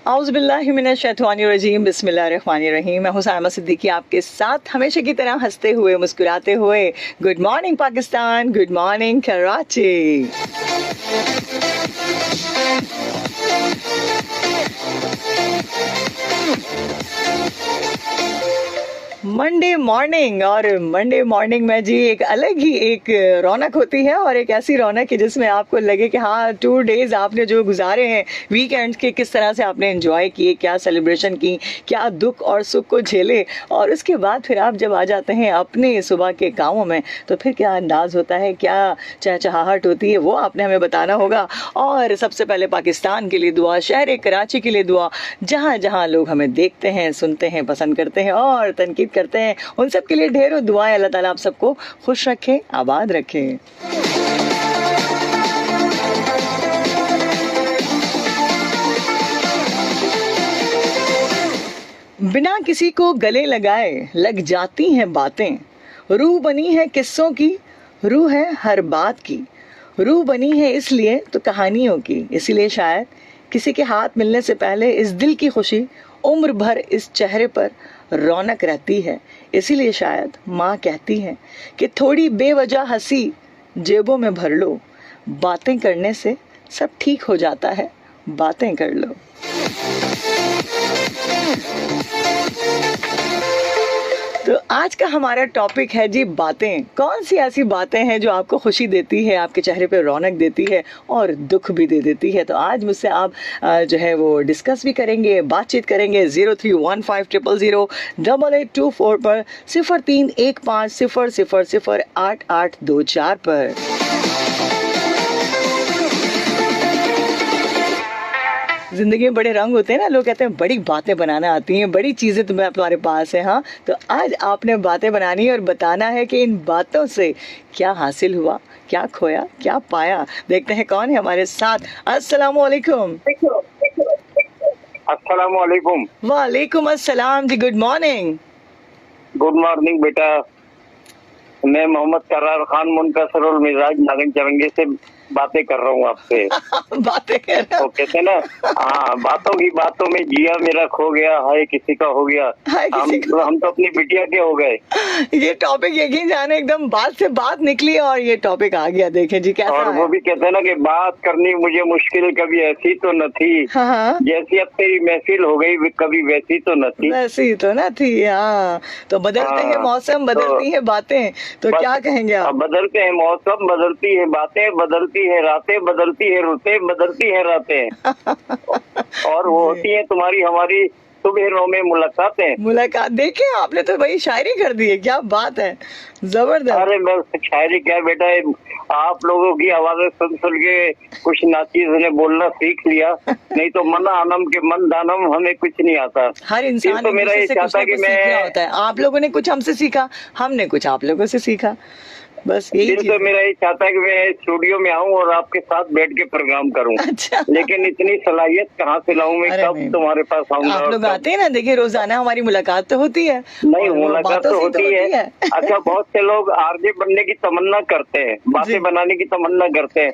औज़ुबिल्लाहिमिनश्शैतानिर्रजीम बिस्मिल्लाहिर्रहमानिर्रहीम। मैं हूं सायमा सिद्दीकी आपके साथ हमेशा की तरह हंसते हुए मुस्कुराते हुए। Good morning Pakistan, good morning Karachi. Monday morning, और मंडे मॉर्निंग में जी एक अलग ही एक रौनक होती है, और एक ऐसी रौनक है जिसमें आपको लगे कि हाँ 2 डेज आपने जो गुजारे हैं वीकेंड्स के, किस तरह से आपने एंजॉय किए, क्या सेलिब्रेशन की, क्या दुख और सुख को झेले, और उसके बाद फिर आप जब आ जाते हैं अपने सुबह के कामों में तो फिर क्या अंदाज होता है, क्या चहचहाहट होती है, वो आपने हमें बताना होगा। और सबसे पहले पाकिस्तान के लिए दुआ, शहर कराची के लिए दुआ, जहाँ जहाँ लोग हमें देखते हैं, सुनते हैं, पसंद करते हैं और तनकीद करते हैं, उन सब के लिए ढेरों दुआएं। अल्लाह ताला आप सबको खुश रखे, आबाद रखे। बिना किसी को गले लगाए लग जाती हैं बातें, रूह बनी है किस्सों की, रूह है हर बात की, रूह बनी है इसलिए तो कहानियों की, इसीलिए शायद किसी के हाथ मिलने से पहले इस दिल की खुशी उम्र भर इस चेहरे पर रौनक रहती है। इसीलिए शायद माँ कहती है कि थोड़ी बेवजह हंसी जेबों में भर लो, बातें करने से सब ठीक हो जाता है, बातें कर लो। तो आज का हमारा टॉपिक है जी बातें। कौन सी ऐसी बातें हैं जो आपको खुशी देती है, आपके चेहरे पे रौनक देती है और दुख भी दे देती है। तो आज मुझसे आप जो है वो डिस्कस भी करेंगे, बातचीत करेंगे 0315008824 पर, 031500008824 पर। जिंदगी में बड़े रंग होते हैं ना, लोग कहते हैं बड़ी बातें बनाना आती हैं, बड़ी चीज़ें तुम्हारे पास है। हाँ, तो आज आपने बातें बनानी है और बताना है कि इन बातों से क्या हासिल हुआ, क्या खोया, क्या पाया। देखते हैं कौन है हमारे साथ। अस्सलाम वालेकुम। अस्सलाम वालेकुम। वालेकुम अस्सलाम जी, गुड मॉर्निंग। गुड मॉर्निंग बेटा, मैं मोहम्मद करार खान मुनकसरुल मिजाज नागन चरंगी से बातें कर रहा हूँ आपसे। बातें कर रहा तो कहते हैं ना, हाँ, बातों की बातों में जिया मेरा खो गया, हाय किसी का हो गया। हम तो अपनी बिटिया के हो गए। ये टॉपिक यकीन जाने एकदम बात से बात निकली और ये टॉपिक आ गया। देखें जी कैसा और वो भी कहते हैं ना कि बात करनी मुझे मुश्किल कभी ऐसी तो न थी, जैसी अब तेरी महफिल हो गई कभी वैसी तो न थी, वैसी तो न थी। हाँ, तो बदलते हैं मौसम, बदलती हैं बातें, तो क्या कहेंगे आप? बदलते हैं मौसम, बदलती है बातें, बदलती है रातें, बदलती है रुतें, बदलती है रातें और वो होती है तुम्हारी हमारी सुबह में मुलाकात। देखिए आपने तो भाई शायरी कर दी है, क्या बात है, जबरदस्त। अरे बस शायरी क्या बेटा, आप लोगों की आवाजें सुन सुन के कुछ नाचीज ने बोलना सीख लिया, नहीं तो मन आनम के मन दानम हमें कुछ नहीं आता। हर इंसान तो मेरा ये चाहता कि मैं, होता है, आप लोगों ने कुछ हमसे सीखा, हमने कुछ आप लोगों से सीखा, बस यही तो मेरा ये चाहता है कि मैं स्टूडियो में आऊं और आपके साथ बैठ के प्रोग्राम करूं। अच्छा। लेकिन इतनी सलाहियत कहाँ से लाऊं मैं, कब तुम्हारे पास आऊंगा? आप लोग आते हैं ना, देखिए रोजाना हमारी मुलाकात तो होती है। नहीं, मुलाकात तो होती है। अच्छा, बहुत से लोग आरजे बनने की तमन्ना करते हैं, बातें बनाने की तमन्ना करते हैं,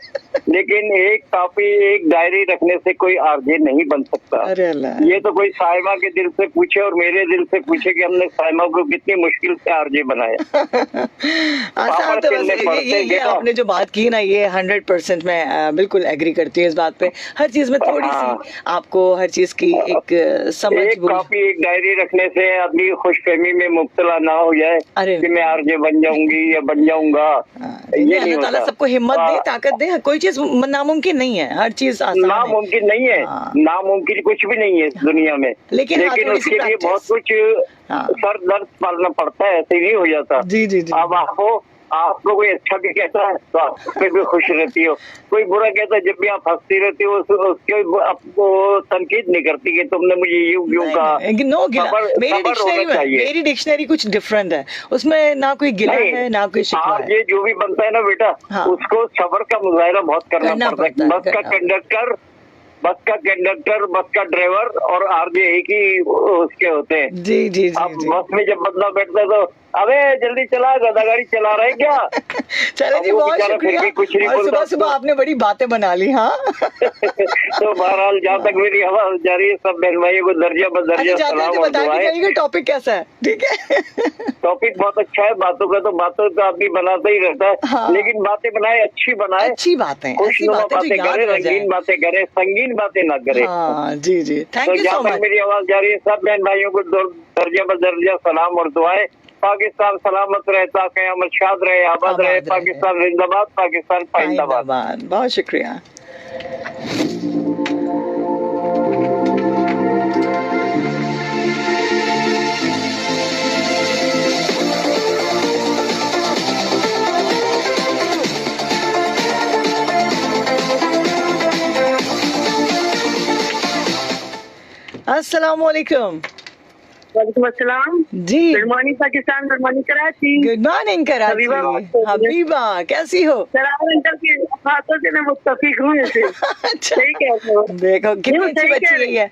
लेकिन एक कॉपी एक डायरी रखने से कोई आरजे नहीं बन सकता। अरे ये तो कोई साइमा के दिल से पूछे और मेरे दिल से पूछे कि हमने साइमा को कितनी मुश्किल से आरजे बनाया। तो ये आपने जो बात की ना, ये 100% मैं बिल्कुल एग्री करती हूँ इस बात पे। हर चीज में थोड़ी सी आपको हर चीज की एक समझ, एक कॉपी एक डायरी रखने से आदमी खुशफहमी में मुब्तला ना हो जाए कि मैं आरजे बन जाऊंगी या बन जाऊंगा। ये नहीं होता। सबको हिम्मत दे, ताकत दे, कोई चीज नामुमकिन नहीं है, हर चीज नामुमकिन नहीं है। नामुमकिन कुछ भी नहीं है इस दुनिया में, लेकिन उसके लिए बहुत कुछ सर दर्द पालना पड़ता है, ऐसे नहीं हो जाता। जी जी जी। अब आपको कोई अच्छा भी कहता है तो आप उससे भी खुश रहती हो, कोई बुरा कहता है जब भी आप हंसती रहती हो उसके आपको तनकीद नहीं करती कि तुमने मुझे यूं क्यों कहा। मेरी डिक्शनरी कुछ डिफरेंट है, उसमें ना कोई गिला है ना कोई शिकवा है। ये जो भी बनता है ना बेटा, उसको सब्र का मुजाहिरा बहुत करना पड़ता है। बस का कंडक्टर, बस का ड्राइवर और आरजे एक ही उसके होते हैं। जी जी जी। अब बस में जब बंदा बैठता है तो अबे जल्दी चला, गधा गाड़ी चला रहे क्या? चले जी, अब वो बहुत बेचारा फिर शुक्रिया। भी कुछ नहीं और बोलता सुबह सुबह तो। आपने बड़ी बातें बना ली। हाँ तो बहरहाल जहाँ तक मेरी आवाज जा रही है, सब बहन भाइयों को दर्जा अच्छा, बदर्जा जाते सलाम जाते और बता के दुआएं। जाइएगा टॉपिक कैसा है, ठीक है? टॉपिक बहुत अच्छा है, बातों तो आदमी बनाता ही रहता है, हाँ। लेकिन बातें बनाए, अच्छी बनाए, अच्छी बातें, ऐसी खुशनुमा बातें जो बातें याद करे, रह रंगीन जाए। बातें करे, संगीन बातें ना करे। हाँ जी जी, थैंक तो यू जहाँ सो तक मच। मेरी आवाज जा रही है, सब बहन भाइयों को दर्जा बदर्जा सलाम और दुआएं। पाकिस्तान सलामत रहे, क़यामत शाद रहे, आबाद रहे। आबाद रहे। पाकिस्तान जिंदाबाद, पाकिस्तान पाइंदाबाद। पाइंदाबाद, बहुत शुक्रिया। अस्सलाम वालेकुम। वालेकुम अस्सलाम। जी, good morning Pakistan, good morning Karachi. Good morning Karachi. Habiba बात कर रही है। हबीबा कैसी हो? सलाम अंकल की बातों से मैं मुत्तफिक हूँ ऐसे। अच्छा, सही कह रहे हो। देखो कितनी नहीं, अच्छी सही कह बच्ची रहे है ये। हैं।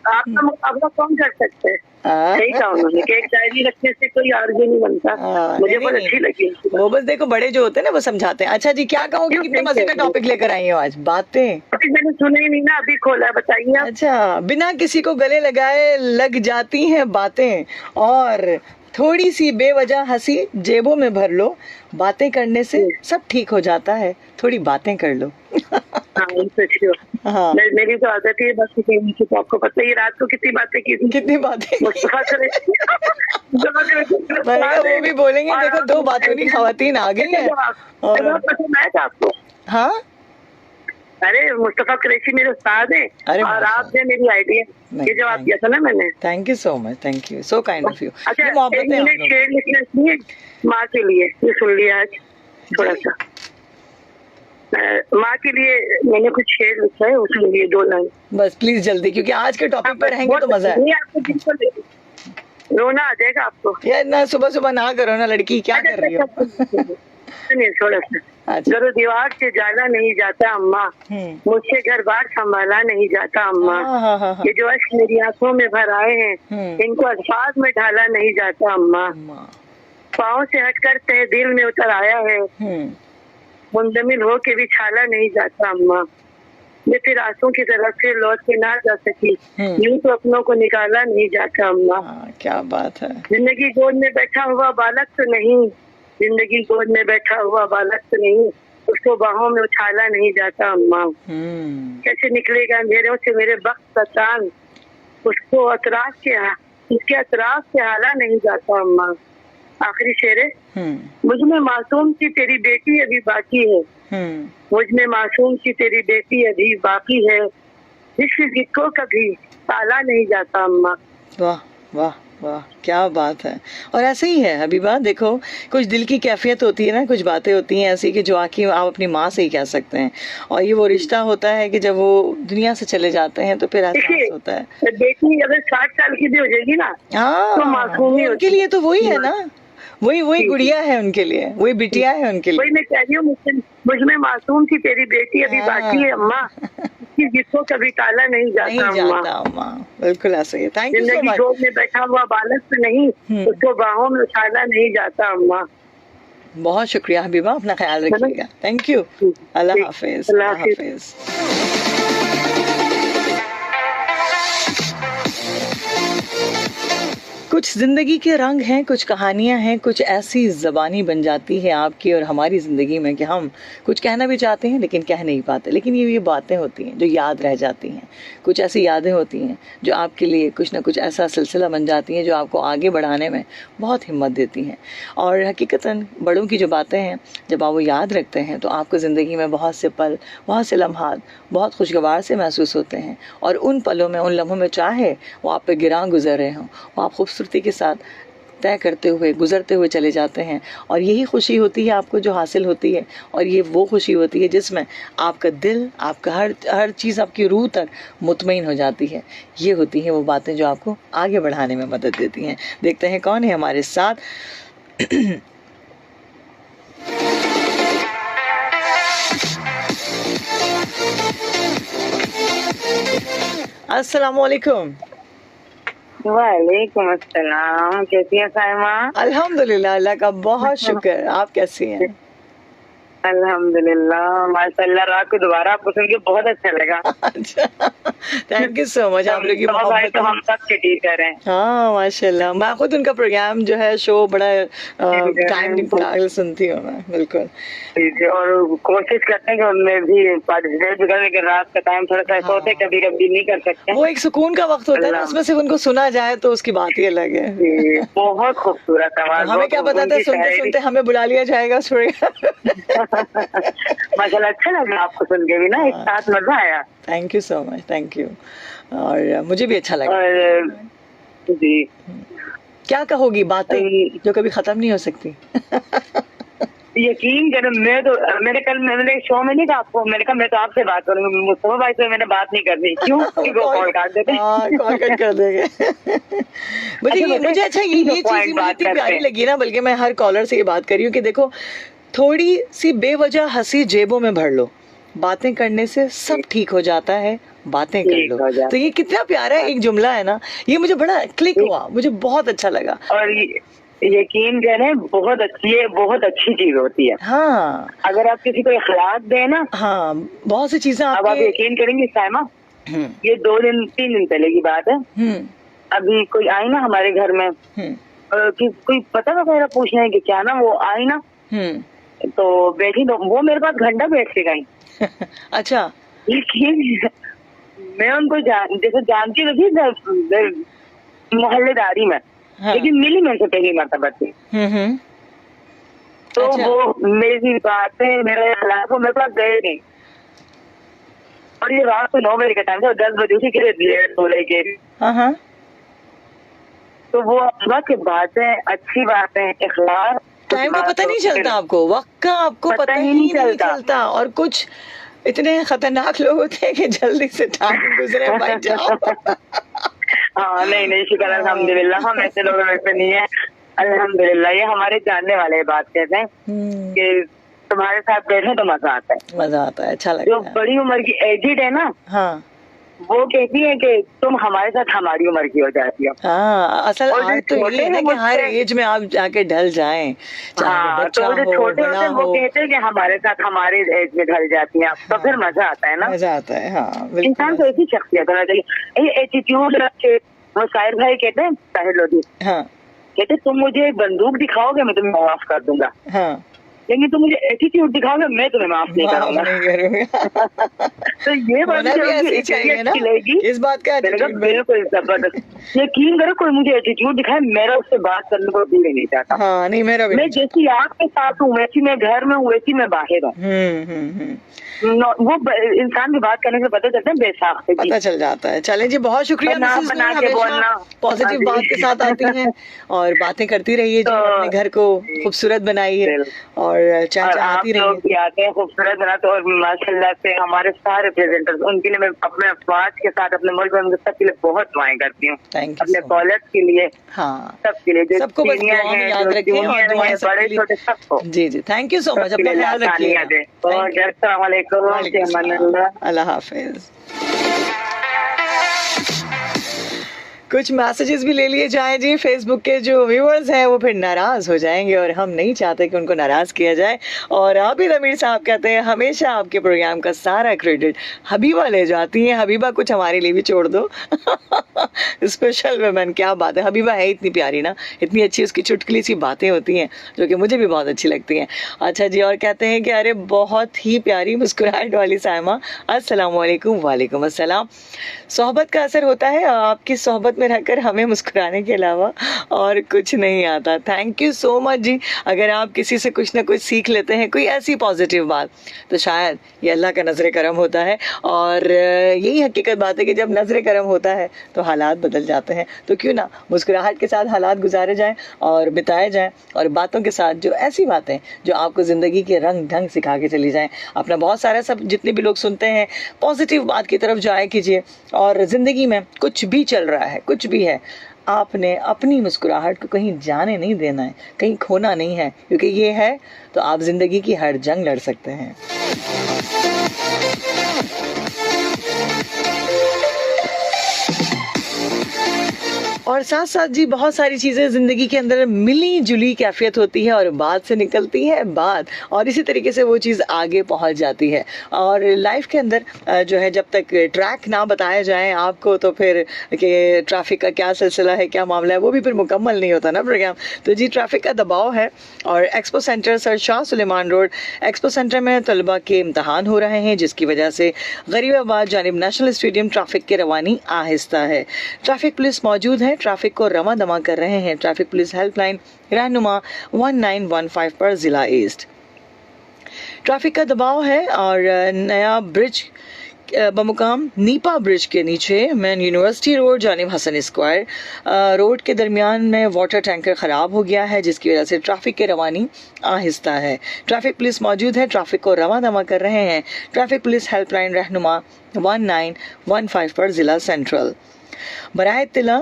आपका कौन कर सकते हैं? सही कहा उन्होंने कि एक डायरी रखने से कोई आर्ग्यू नहीं बनता। मुझे बहुत अच्छी लगी उनकी बात। वो बस देखो, बड़े जो होते हैं ना वो समझाते हैं। अच्छा जी, क्या कहोगे, क्यों कितने सही मजे कह का रही हो? टॉपिक लेकर आई हो आज? बातें। अभी मैंने सुना ही नहीं ना, अभी खोला है, बताइए आप। अच्छा, बिना किसी को गले लगाए लग जाती हैं बातें, और थोड़ी सी बेवजह हंसी जेबों में भर लो, बातें करने से सब ठीक हो जाता है, थोड़ी बातें कर लो। हाँ, ये तो अच्छी बात। हाँ, मेरी तो आदत ही है बस कहने की, तो आपको पता ही है, रात को कितनी बातें की थी। कितनी बातें। मुस्तफा करे मैंने कहा वो भी बोलेंगे, देखो दो बातूनी खवातीन आ गई हैं। और पसंद आया था आपको? हाँ, अरे मुस्तफा कुरैशी मेरे उस्ताद हैं, अरे और माशाल्लाह। आपने मेरी आइडिया ये जवाब दिया था ना मैंने। Thank you so much, thank you, so kind of you. अच्छा, ये एक मोहब्बत है हम मिनट लोग। शेर लिखना चाहिए माँ के लिए, ये सुन लिया आज थोड़ा सा। माँ के लिए मैंने कुछ शेर लिखा है, उसके लिए 2 लाइन। बस प्लीज जल्दी, क्योंकि आज के टॉपिक पर रहेंगे तो मजा है। नहीं, आपको बिल्कुल रोना आ जाएगा आपको। यार ना सुबह सुबह ना करो ना, लड़की क्या कर रही हो? सुनिए थोड़ा सा। अच्छा। जरूर दीवार से जाला नहीं जाता अम्मा, मुझसे घर बार संभाला नहीं जाता अम्मा, हाँ, हाँ, हाँ। ये जो अश्क मेरी आंखों में भर आए हैं, इनको अल्फाज में ढाला नहीं जाता अम्मा, पाँव से हटकर तहे दिल में उतर आया है, मुंजमिल हो के भी छाला नहीं जाता अम्मा, ये फिर आंसू की तरफ से लौट के ना जा सकी, यूं तो अपनों को निकाला नहीं जाता अम्मा। क्या बात है। जिंदगी गोद में बैठा हुआ बालक तो नहीं, जिंदगी गोद में बैठा हुआ बालक तो नहीं, उसको बाहों में उछाला नहीं जाता अम्मा, कैसे निकलेगा अंधेरों से मेरे वक्त का चांद, उसको उसके अतराफ से हाला नहीं जाता अम्मा। आखिरी शेर है, मुझ में मासूम की तेरी बेटी अभी बाकी है, मुझ में मासूम की तेरी बेटी अभी बाकी है, जिसको कभी ताला नहीं जाता अम्मा। वाह वाह वाह, क्या बात है। और ऐसे ही है हबीबा, देखो कुछ दिल की कैफियत होती है ना, कुछ बातें होती हैं ऐसी कि जो आके आप अपनी माँ से ही कह सकते हैं, और ये वो रिश्ता होता है कि जब वो दुनिया से चले जाते हैं तो फिर एहसास होता है। बेटी अगर 60 साल की भी हो जाएगी ना, तो मासूम ही उनके लिए तो वही है ना, वही गुड़िया है उनके लिए, वही बिटिया है उनके लिए। वही मैं कह रही हूँ, मुझ में मासूम की तेरी बेटी अभी बाकी है अम्मा, जिसको कभी ताला नहीं जाता अम्मा। बिल्कुल ऐसा ही है। थैंक यू सो जिंदगी मच। गोद में बैठा हुआ बालक तो नहीं, उसको बाहों में उछाला नहीं जाता अम्मा। बहुत शुक्रिया हबीबा, अपना ख्याल रखिएगा। Thank you. अल्लाह हाफिज। अल्लाह हाफिज। कुछ जिंदगी के रंग हैं, कुछ कहानियां हैं, कुछ ऐसी ज़बानी बन जाती है आपकी और हमारी ज़िंदगी में कि हम कुछ कहना भी चाहते हैं लेकिन कह नहीं पाते, लेकिन ये बातें होती हैं जो याद रह जाती हैं। कुछ ऐसी यादें होती हैं जो आपके लिए कुछ ना कुछ ऐसा सिलसिला बन जाती हैं जो आपको आगे बढ़ाने में बहुत हिम्मत देती हैं। और हकीकतन बड़ों की जो बातें हैं, जब आप वो याद रखते हैं तो आपको ज़िंदगी में बहुत से पल, बहुत से लम्हात बहुत खुशगवार से महसूस होते हैं, और उन पलों में, उन लम्हों में, चाहे वो आप पे गिरां गुजर रहे हों, वो आप खूबसूरती के साथ तय करते हुए, गुजरते हुए चले जाते हैं। और यही खुशी होती है आपको जो हासिल होती है, और ये वो खुशी होती है जिसमें आपका दिल, आपका हर चीज़ आपकी रूह तक मुतमईन हो जाती है। ये होती हैं वो बातें जो आपको आगे बढ़ाने में मदद देती हैं। देखते हैं कौन है हमारे साथ। अस्सलाम वालेकुम। वालेकुम अस्सलाम, कैसी हैं साइमा? अल्हम्दुलिल्लाह, अल्लाह का बहुत शुक्र। आप कैसी हैं? अल्हम्दुलिल्लाह, माशाल्लाह। रात को दोबारा आपको सुन के बहुत अच्छा लगा। अच्छा, थैंक यू सो मच। आप लोग की भाई मोहब्बत तो हम सबके टीचर हैं। हाँ माशाल्लाह, मैं खुद उनका प्रोग्राम जो है शो बड़ा टाइम निकाल सुनती हूँ मैं, बिल्कुल। और कोशिश करते हैं कि उनमें भी पार्टिसिपेट भी करें, लेकिन रात का टाइम थोड़ा सा ऐसा होता है, कभी कभी नहीं कर सकते। वो एक सुकून का वक्त होता है ना, उसमें सिर्फ उनको सुना जाए तो उसकी बात ही अलग है। बहुत खूबसूरत आवाज। हमें क्या पता था सुनते सुनते हमें बुला लिया जाएगा माशाल्लाह, अच्छा लगा आपको सुन के भी ना, एक साथ मजा आया। Thank you so much, thank you. और मुझे भी अच्छा लगा। और जी, क्या कहोगी बातें जो कभी खत्म नहीं हो सकती? यकीन करो, मैंने शो में नहीं कहा आपको, मैंने कहा मैं तो आपसे बात करूंगी, मुस्तफा भाई से मैंने बात नहीं करनी। क्यों? कॉल काट देते, कॉल कट कर देंगे। मुझे अच्छा ये चीज मुझे इतनी प्यारी लगी ना, बल्कि मैं हर कॉलर से ये बात कर रही हूँ कि देखो, थोड़ी सी बेवजह हंसी जेबों में भर लो, बातें करने से सब ठीक हो जाता है, बातें कर लो। तो ये कितना प्यारा एक जुमला है ना, ये मुझे बड़ा क्लिक हुआ, मुझे बहुत अच्छा लगा। और यकीन करें, बहुत अच्छी चीज होती है। हाँ, अगर आप किसी को इखलाक दें ना, हाँ, बहुत सी चीजें अब आप यकीन करेंगे साइमा, ये 3 दिन पहले की बात है। अभी कोई आई ना हमारे घर में, कोई पता वगैरह पूछना है कि क्या ना, वो आई ना, तो बैठी, तो वो मेरे पास घंटा बैठ के गई। अच्छा, लेकिन मैं उनको जैसे जानती तो थी मोहल्लेदारी में, लेकिन मिली मेरे से पहली मरतबा थी। तो वो मेरी बातें, मेरे इखलाक, वो मेरे पास गए नहीं। और ये रात को 9 बजे का टाइम था, 10 बजे उसी के बोले के। तो वो वक्त की बातें, अच्छी बातें, इखलाक, टाइम का पता नहीं चलता आपको, वक्त का आपको पता ही नहीं चलता। और कुछ इतने खतरनाक लोग होते हैं कि जल्दी से टाइम गुजरे भाई जाओ। हाँ, नहीं, शुक्र अल्हम्दुलिल्लाह, हम ऐसे लोग वैसे नहीं है, अल्हम्दुलिल्लाह। ये हमारे जानने वाले बात कहते हैं कि तुम्हारे साथ बैठे तो मजा आता है, अच्छा लगता है। जो बड़ी उम्र की एजिड है ना, हाँ, वो कहती है कि तुम हमारे साथ हमारी उम्र की हो जाती हो। हाँ, असल तो ये है ना कि हर एज में आप जाके ढल जाएं, चाहे बच्चा हो, बड़ा हो, वो कहते हैं कि हमारे साथ हमारे एज में ढल जाती हैं आप, तो फिर मजा आता है ना, मजा आता है। हाँ, इंसान को ऐसी शख्सियत होना चाहिए, एटीट्यूड रखे। वो साहिर भाई कहते हैं, साहिर लोधी, कहते तुम मुझे बंदूक दिखाओगे मैं तुम्हें माफ कर दूंगा, लेकिन तुम मुझे एटीट्यूड दिखाओगे मैं तुम्हें माफ नहीं करूंगा। तो ये बात लगेगी, इस बात का बिल्कुल जबरदस्त। यकीन करो, कोई मुझे एटीट्यूड दिखाए, मेरा उससे बात करने को दिल नहीं चाहता। हाँ, नहीं, मेरा भी। मैं जैसी आपके साथ हूँ, वैसी मैं घर में हूँ, वैसी मैं बाहर हूँ। वो इंसान की बात करने से पता चलता है, बेसाख से पता चल जाता है। चले जी, बहुत शुक्रिया, पॉजिटिव बात के साथ आती हैं और बातें करती रहिए, जो अपने घर को खूबसूरत बनाइए और चाहती रहिए आते हैं खूबसूरत बनाते। और माशाल्लाह से हमारे सारे प्रेजेंटर्स, उनके लिए मैं अपने अफवाज के साथ, अपने मुल्क में सबके लिए बहुत दुआएं करती हूँ, अपने कॉलेज के लिए, हाँ, सबके लिए, सबको याद रखें और दुआएं बड़े छोटे सबको। जी, थैंक यू सो मच, अपना ख्याल रखिए। अल्लाह हाफिज। कुछ मैसेजेस भी ले लिए जाएं जी। फेसबुक के जो व्यूअर्स हैं वो फिर नाराज हो जाएंगे और हम नहीं चाहते कि उनको नाराज किया जाए। और आबिद अमीर साहब कहते हैं हमेशा आपके प्रोग्राम का सारा क्रेडिट हबीबा ले जाती हैं, हबीबा कुछ हमारे लिए भी छोड़ दो। स्पेशल वुमेन, क्या बात है, हबीबा है इतनी प्यारी ना, इतनी अच्छी उसकी चुटकुली सी बातें होती हैं जो कि मुझे भी बहुत अच्छी लगती हैं। अच्छा जी, और कहते हैं कि अरे बहुत ही प्यारी मुस्कुराहट वाली साइमा, अस्सलाम वालेकुम। वालेकुम अस्सलाम। सोहबत का असर होता है, आपकी सोहबत में रहकर हमें मुस्कुराने के अलावा और कुछ नहीं आता। थैंक यू सो मच जी। अगर आप किसी से कुछ ना कुछ सीख लेते हैं, कोई ऐसी पॉजिटिव बात, तो शायद ये अल्लाह का नजर करम होता है। और यही हकीकत बात है कि जब नजर करम होता है तो हालात बदल जाते हैं। तो क्यों ना मुस्कुराहट के साथ हालात गुजारे जाएं और बिताए जाएं, और बातों के साथ जो ऐसी बातें जो आपको ज़िंदगी के रंग ढंग सिखा के चली जाएं। अपना बहुत सारा, सब जितने भी लोग सुनते हैं, पॉजिटिव बात की तरफ जाया कीजिए। और ज़िंदगी में कुछ भी चल रहा है, कुछ भी है, आपने अपनी मुस्कुराहट को कहीं जाने नहीं देना है, कहीं खोना नहीं है, क्योंकि ये है तो आप ज़िंदगी की हर जंग लड़ सकते हैं। और साथ साथ जी बहुत सारी चीज़ें ज़िंदगी के अंदर मिली जुली कैफियत होती है और बात से निकलती है बात, और इसी तरीके से वो चीज़ आगे पहुंच जाती है। और लाइफ के अंदर जो है जब तक ट्रैक ना बताया जाए आपको तो फिर कि ट्रैफिक का क्या सिलसिला है, क्या मामला है, वो भी फिर मुकम्मल नहीं होता ना प्रोग्राम। तो जी ट्रैफिक का दबाव है और expo centre sir Shah Suleman road expo centre में तलबा के इम्तहान हो रहे हैं, जिसकी वजह से गरीबाबाद जानिब नेशनल स्टेडियम ट्रैफिक की रवानी आहिस्ता है। ट्रैफिक पुलिस मौजूद है, ट्रैफिक को रवा दमा कर रहे हैं। ट्रैफिक पुलिस हेल्पलाइन रहनुमा 1915 पर जिला ईस्ट। ट्रैफिक का दबाव है और नया ब्रिज बमुकाम नीपा ब्रिज के नीचे मैन यूनिवर्सिटी रोड जानिब हसन स्क्वायर रोड के दरमियान में वाटर टैंकर ख़राब हो गया है, जिसकी वजह से ट्रैफिक की रवानी आहिस्ता है। ट्रैफिक पुलिस मौजूद है, ट्रैफिक को रवा दमा कर रहे हैं। ट्रैफिक पुलिस हेल्पलाइन रहनुमा 1915 पर ज़िला सेंट्रल। बराए इत्तला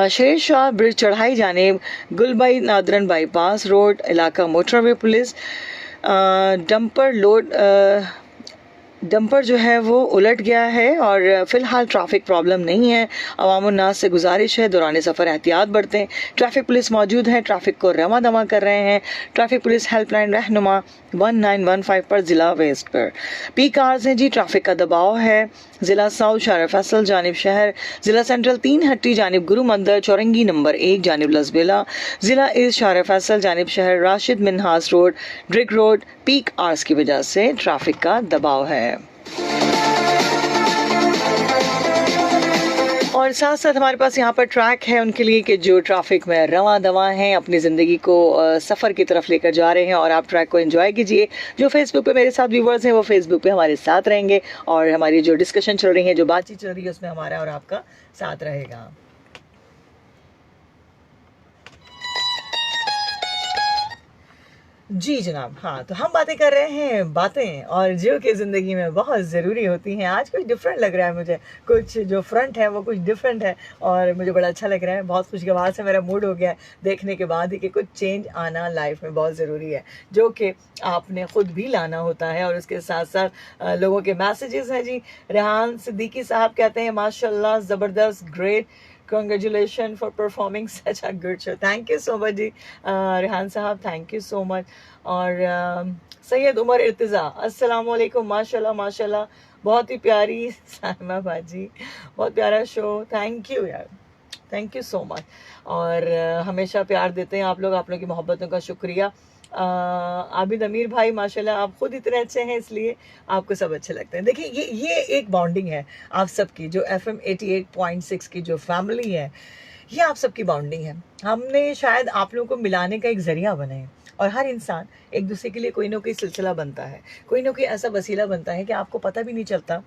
शेर शाह ब्रिज चढ़ाई जानिब गुलबाई नादरन बाईपास रोड इलाका मोटरवे पुलिस डंपर जो है वो उलट गया है और फ़िलहाल ट्रैफिक प्रॉब्लम नहीं है। अवामुन्नास से गुजारिश है दौरान सफ़र एहतियात बरतें। ट्रैफिक पुलिस मौजूद है, ट्रैफिक को रवा दमा कर रहे हैं। ट्रैफिक पुलिस हेल्पलाइन रहनुमा 1915 पर ज़िला वेस्ट पर। पीक आवर्स हैं जी, ट्रैफिक का दबाव है। ज़िला साउथ शार फैसल जानिब शहर, ज़िला सेंट्रल 3 हट्टी जानिब गुरु मंदिर, चौरंगी नंबर 1 जानिब लसबेला, ज़िला ईस्ट शार फैसल जानिब शहर, Rashid Minhas road, Drigh road. Peak hours की वजह से ट्रैफिक का दबाव है। और साथ साथ हमारे पास यहाँ पर ट्रैक है उनके लिए कि जो ट्रैफिक में रवां दवा हैं, अपनी ज़िंदगी को सफ़र की तरफ लेकर जा रहे हैं, और आप ट्रैक को एंजॉय कीजिए। जो फेसबुक पे मेरे साथ व्यूवर्स हैं वो फेसबुक पे हमारे साथ रहेंगे और हमारी जो डिस्कशन चल रही है, जो बातचीत चल रही है, उसमें हमारा और आपका साथ रहेगा। जी जनाब, हाँ, तो हम बातें कर रहे हैं बातें, और जो कि ज़िंदगी में बहुत ज़रूरी होती हैं। आज कुछ डिफरेंट लग रहा है मुझे, कुछ जो फ्रंट है वो कुछ डिफरेंट है और मुझे बड़ा अच्छा लग रहा है। बहुत खुशगवार से मेरा मूड हो गया है देखने के बाद ही कि कुछ चेंज आना लाइफ में बहुत ज़रूरी है, जो कि आपने ख़ुद भी लाना होता है। और उसके साथ साथ लोगों के मैसेजेस हैं जी। रेहान सिद्दीकी साहब कहते हैं माशाल्लाह ज़बरदस्त, great, congratulations for performing such a good show. Thank you so much जी रेहान साहब, थैंक यू सो मच। और सैयद उमर इर्तिज़ा, अस्सलाम वालेकुम, माशाल्लाह माशाल्लाह, बहुत ही प्यारी साइमा बाजी, बहुत प्यारा शो, थैंक यू यार, थैंक यू सो मच। और हमेशा प्यार देते हैं आप लोग की मोहब्बतों का शुक्रिया। आबिद अमीर भाई माशाल्लाह, आप खुद इतने अच्छे हैं इसलिए आपको सब अच्छे लगते हैं। देखिए ये एक बॉन्डिंग है आप सबकी, जो FM 88.6 की जो फैमिली है, ये आप सबकी बॉन्डिंग है। हमने शायद आप लोगों को मिलाने का एक ज़रिया बने, और हर इंसान एक दूसरे के लिए कोई ना कोई सिलसिला बनता है, कोई ना कोई ऐसा वसीला बनता है कि आपको पता भी नहीं चलता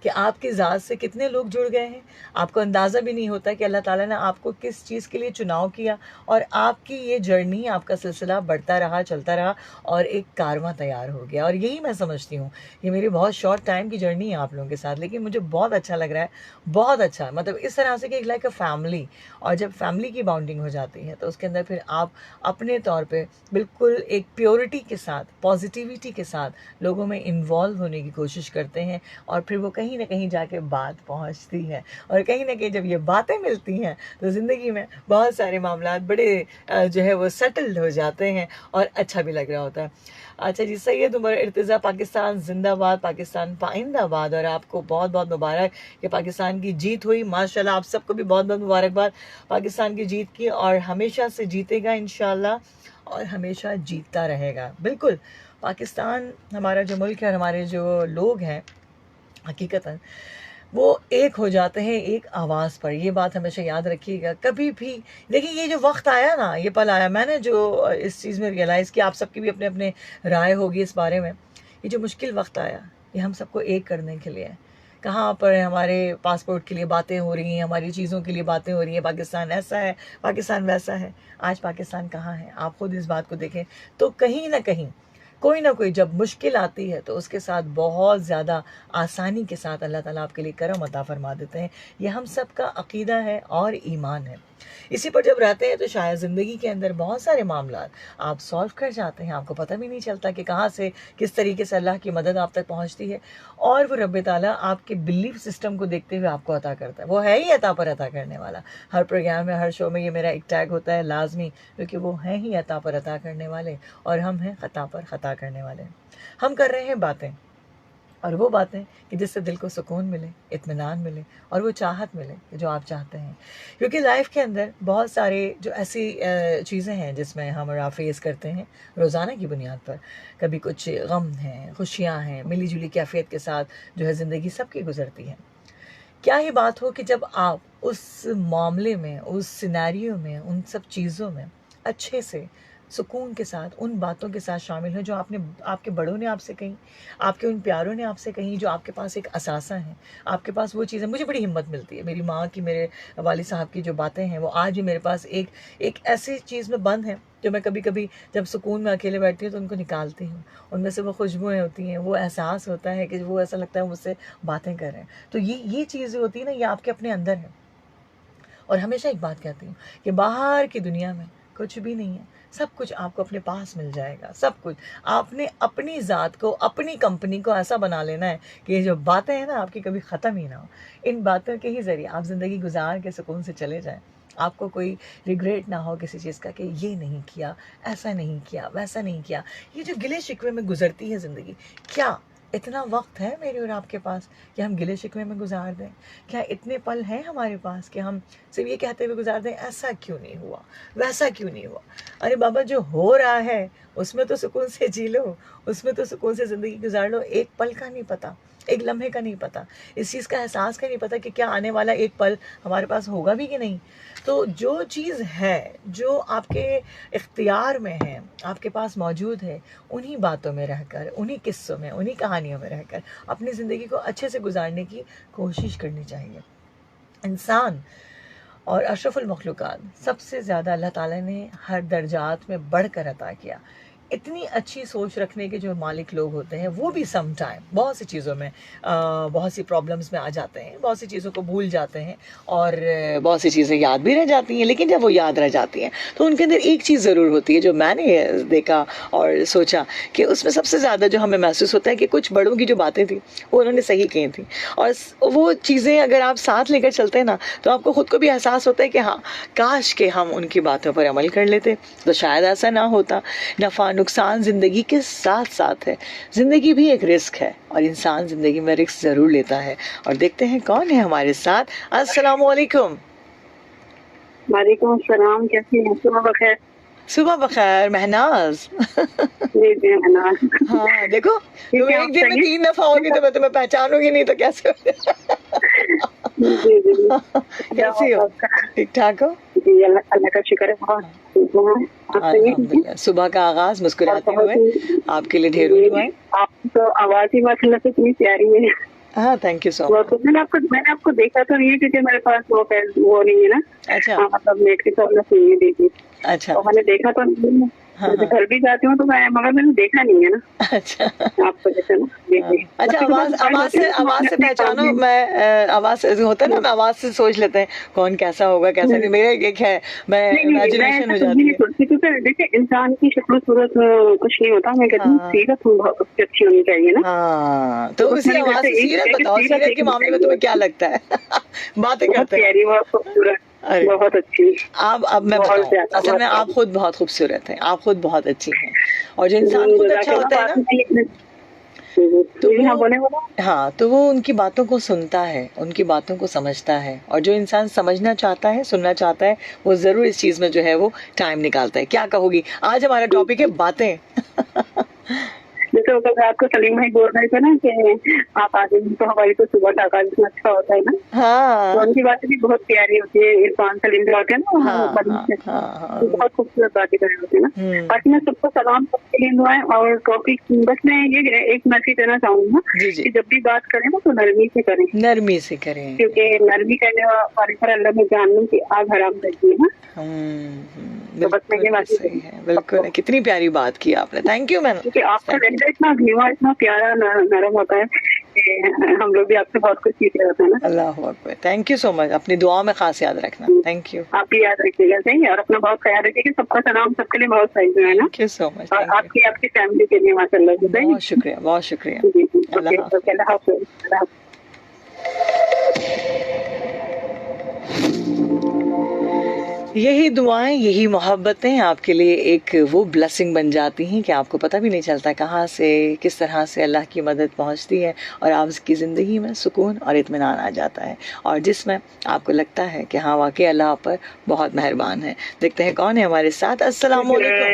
कि आपकी ज़ात से कितने लोग जुड़ गए हैं। आपको अंदाज़ा भी नहीं होता कि अल्लाह ताला ने आपको किस चीज़ के लिए चुनाव किया, और आपकी ये जर्नी, आपका सिलसिला बढ़ता रहा, चलता रहा, और एक कारवां तैयार हो गया। और यही मैं समझती हूँ, ये मेरी बहुत शॉर्ट टाइम की जर्नी है आप लोगों के साथ, लेकिन मुझे बहुत अच्छा लग रहा है, बहुत अच्छा। मतलब इस तरह से कि लाइक अ फैमिली, और जब फैमिली की बॉन्डिंग हो जाती है तो उसके अंदर फिर आप अपने तौर पर बिल्कुल एक प्योरिटी के साथ, पॉजिटिविटी के साथ लोगों में इन्वॉल्व होने की कोशिश करते हैं, और फिर वो कहीं ना कहीं जाके बात पहुंचती है, और कहीं ना कहीं जब ये बातें मिलती हैं तो ज़िंदगी में बहुत सारे मामलात बड़े जो है वो सेटल्ड हो जाते हैं और अच्छा भी लग रहा होता है। अच्छा जी, सैयद उमर इर्तिज़ा, पाकिस्तान जिंदाबाद, पाकिस्तान पाइंदाबाद। और आपको बहुत बहुत मुबारक कि पाकिस्तान की जीत हुई, माशाल्लाह। आप सबको भी बहुत बहुत मुबारकबाद पाकिस्तान की जीत की, और हमेशा से जीतेगा इंशाल्लाह, और हमेशा जीतता रहेगा। बिल्कुल, पाकिस्तान हमारा जो मुल्क है और हमारे जो लोग हैं, हकीकतन वो एक हो जाते हैं एक आवाज़ पर। ये बात हमेशा याद रखिएगा कभी भी। देखिए ये जो वक्त आया ना, ये पल आया, मैंने जो इस चीज़ में रियलाइज़ किया, आप सबकी भी अपने अपने राय होगी इस बारे में, ये जो मुश्किल वक्त आया ये हम सबको एक करने के लिए है। कहाँ पर हमारे पासपोर्ट के लिए बातें हो रही हैं, हमारी चीज़ों के लिए बातें हो रही हैं, पाकिस्तान ऐसा है, पाकिस्तान वैसा है। आज पाकिस्तान कहाँ है? आप खुद इस बात को देखें तो कहीं ना कहीं कोई ना कोई जब मुश्किल आती है तो उसके साथ बहुत ज़्यादा आसानी के साथ अल्लाह ताला आपके लिए करम अता फरमा देते हैं। ये हम सब का अकीदा है और ईमान है। इसी पर जब रहते हैं तो शायद ज़िंदगी के अंदर बहुत सारे मामला आप सॉल्व कर जाते हैं, आपको पता भी नहीं चलता कि कहाँ से किस तरीके से अल्लाह की मदद आप तक पहुँचती है, और वो रब्बे ताला आपके बिलीफ सिस्टम को देखते हुए आपको अता करता है। वो है ही अता पर अता करने वाला। हर प्रोग्राम में, हर शो में ये मेरा एक टैग होता है लाजमी, क्योंकि वो हैं ही अता पर अता करने वाले और हम हैं ख़ता पर ख़ता करने वाले। हम कर रहे हैं बातें, और वो बातें कि जिससे दिल को सुकून मिले, इत्मीनान मिले और वो चाहत मिले कि जो आप चाहते हैं। क्योंकि लाइफ के अंदर बहुत सारे जो ऐसी चीज़ें हैं जिसमें हम और आप फेस करते हैं रोज़ाना की बुनियाद पर। कभी कुछ गम हैं, खुशियाँ हैं, मिली जुली कैफियत के साथ जो है ज़िंदगी सबकी गुजरती है। क्या ही बात हो कि जब आप उस मामले में, उस सिनेरियो में, उन सब चीज़ों में अच्छे से सुकून के साथ उन बातों के साथ शामिल हो जो आपके बड़ों ने आपसे कही, आपके उन प्यारों ने आपसे कही, जो आपके पास एक असासा है, आपके पास वो चीज़ें। मुझे बड़ी हिम्मत मिलती है, मेरी माँ की, मेरे वालिद साहब की जो बातें हैं वो आज भी मेरे पास एक ऐसी चीज़ में बंद है जो मैं कभी कभी जब सुकून में अकेले बैठती हूँ तो उनको निकालती हूँ। उनमें से वो खुशबुएँ होती हैं, वो एहसास होता है कि वो ऐसा लगता है मुझसे बातें कर रहे हैं। तो ये चीज़ें होती है ना, ये आपके अपने अंदर है। और हमेशा एक बात कहती हूँ कि बाहर की दुनिया में कुछ भी नहीं है, सब कुछ आपको अपने पास मिल जाएगा। सब कुछ आपने अपनी ज़ात को, अपनी कंपनी को ऐसा बना लेना है कि ये जो बातें हैं ना आपकी कभी ख़त्म ही ना हो। इन बातों के ही ज़रिए आप ज़िंदगी गुजार के सुकून से चले जाएं। आपको कोई रिग्रेट ना हो किसी चीज़ का कि ये नहीं किया, ऐसा नहीं किया, वैसा नहीं किया। ये जो गिले शिकवे में गुजरती है ज़िंदगी, क्या इतना वक्त है मेरे और आपके पास कि हम गिले शिकवे में गुजार दें? क्या इतने पल हैं हमारे पास कि हम सिर्फ ये कहते हुए गुजार दें ऐसा क्यों नहीं हुआ, वैसा क्यों नहीं हुआ? अरे बाबा, जो हो रहा है उसमें तो सुकून से जी लो, उसमें तो सुकून से ज़िंदगी गुजार लो। एक पल का नहीं पता, एक लम्हे का नहीं पता, इस चीज़ का एहसास का नहीं पता कि क्या आने वाला एक पल हमारे पास होगा भी कि नहीं। तो जो चीज़ है, जो आपके इख्तियार में है, आपके पास मौजूद है, उन्हीं बातों में रहकर, उन्हीं किस्सों में, उन्हीं कहानियों में रहकर अपनी ज़िंदगी को अच्छे से गुजारने की कोशिश करनी चाहिए। इंसान और अशरफुल मखलूक़ात सबसे ज़्यादा अल्लाह ताला ने हर दर्जात में बढ़कर अता किया। इतनी अच्छी सोच रखने के जो मालिक लोग होते हैं वो भी सम टाइम बहुत सी चीज़ों में बहुत सी प्रॉब्लम्स में आ जाते हैं, बहुत सी चीज़ों को भूल जाते हैं और बहुत सी चीज़ें याद भी रह जाती हैं। लेकिन जब वो याद रह जाती हैं तो उनके अंदर एक चीज़ ज़रूर होती है जो मैंने देखा और सोचा कि उसमें सबसे ज़्यादा जो हमें महसूस होता है कि कुछ बड़ों की जो बातें थी वो उन्होंने सही कही थी, और वो चीज़ें अगर आप साथ लेकर चलते हैं ना तो आपको ख़ुद को भी एहसास होता है कि हाँ, काश के हम उनकी बातों पर अमल कर लेते तो शायद ऐसा ना होता। नफ़ा नुकसान ज़िंदगी के साथ साथ है। ज़िंदगी भी एक रिस्क है और इंसान ज़िंदगी में रिस्क ज़रूर लेता है। और देखते हैं कौन है हमारे साथ। अस्सलाम वालेकुम। वालेकुम अस्सलाम, कैसी हैं? सुबह बखैर। सुबह बखैर महनाज। जी जी महनाज। हाँ देखो, तुम एक दिन में 3 दफ़ा होगी तो मैं तुम्हें पहचानूंगी नहीं तो कैसे? जी जी कैसी हो? ठीक ठाक हो? जी अल्लाह का शुक्र है, बहुत अल्हम्दुलिल्लाह। सुबह का आगाज मुस्कुराते हुए आपके लिए ढेरों दुआएं। आप तो आवाज ही माशाल्लाह से इतनी प्यारी है। हाँ, थैंक यू सो मच। मैंने आपको देखा तो नहीं है क्योंकि मेरे पास वो नहीं है ना। अच्छा। मतलब नेट की प्रॉब्लम नहीं है देखी। अच्छा। तो मैंने देखा तो नहीं है। हाँ, घर भी जाती हूँ तो मैं, मगर मैंने देखा नहीं है ना। अच्छा। आपको जैसे ना देखिए। अच्छा, आवाज से पहचानो। मैं आवाज से होता है ना, मैं आवाज से सोच लेते हैं कौन कैसा होगा कैसा नहीं। मेरा एक है, मैं इमेजिनेशन हो जाती है। देखिए इंसान की शक्ल सूरत कुछ नहीं होता, मैं कहती हूँ सीरत बहुत अच्छी होनी चाहिए ना। हाँ, तो उसी आवाज से सीरत बताओ, सीरत के मामले में तुम्हें क्या लगता है? बातें करते हैं। बहुत खूबसूरत, बहुत अच्छी। अब मैं बताऊं, असल में आप खुद बहुत खूबसूरत हैं, आप खुद बहुत अच्छी हैं, और जो इंसान खुद अच्छा होता है ना तो वो उनकी बातों को सुनता है, उनकी बातों को समझता है, और जो इंसान समझना चाहता है, सुनना चाहता है, वो जरूर इस चीज में जो है वो टाइम निकालता है। क्या कहोगी? आज हमारा टॉपिक है बातें। जैसे वो कल रात को सलीम भाई बोल रहे थे ना कि आप आगे तो हमारी तो सुबह का आगाज इतना अच्छा होता है ना। हाँ, तो उनकी बातें भी बहुत प्यारी होती है। इरफान सलीम जो होते हैं ना, हाँ, बहुत खूबसूरत बातें कर रहे होते हैं ना। बाकी मैं सबको सलाम सबके लिए दुआएं। और टॉपिक बस मैं ये एक मैसेज देना चाहूंगा कि जब भी बात करें ना तो नरमी से करें, नरमी से करें, क्योंकि नरमी करने वाले पर अल्लाह में जानने की आग हराम करती है ना। तो बस मैं ये बिल्कुल मैसेज सही है, बिल्कुल है। कितनी प्यारी बात की आपने, थैंक यू मैम। क्योंकि आपका लहजा इतना धीमा, इतना प्यारा, नरम होता है कि हम लोग भी आपसे बहुत कुछ सीख रहे होते हैं ना। अल्लाह अकबर, थैंक यू सो मच। अपनी दुआ में खास याद रखना, थैंक यू। आप भी याद रखिएगा, सही है, और अपना बहुत ख्याल रखिएगा। सबका सलाम, सबके लिए बहुत सही है ना। थैंक यू सो मच, और आपकी फैमिली के लिए माशाल्लाह जी, सही। बहुत शुक्रिया, बहुत शुक्रिया। जी जी, अल्लाह ओके, हाफ़िज़। अल्लाह हाफ़िज़, अल्लाह हाफ़िज़। यही दुआएं, यही मोहब्बतें आपके लिए एक वो ब्लेसिंग बन जाती हैं कि आपको पता भी नहीं चलता कहाँ से, किस तरह से अल्लाह की मदद पहुँचती है और आपकी ज़िंदगी में सुकून और इत्मीनान आ जाता है, और जिसमें आपको लगता है कि हाँ वाकई अल्लाह आप पर बहुत मेहरबान है। देखते हैं कौन है हमारे साथ। अस्सलाम वालेकुम।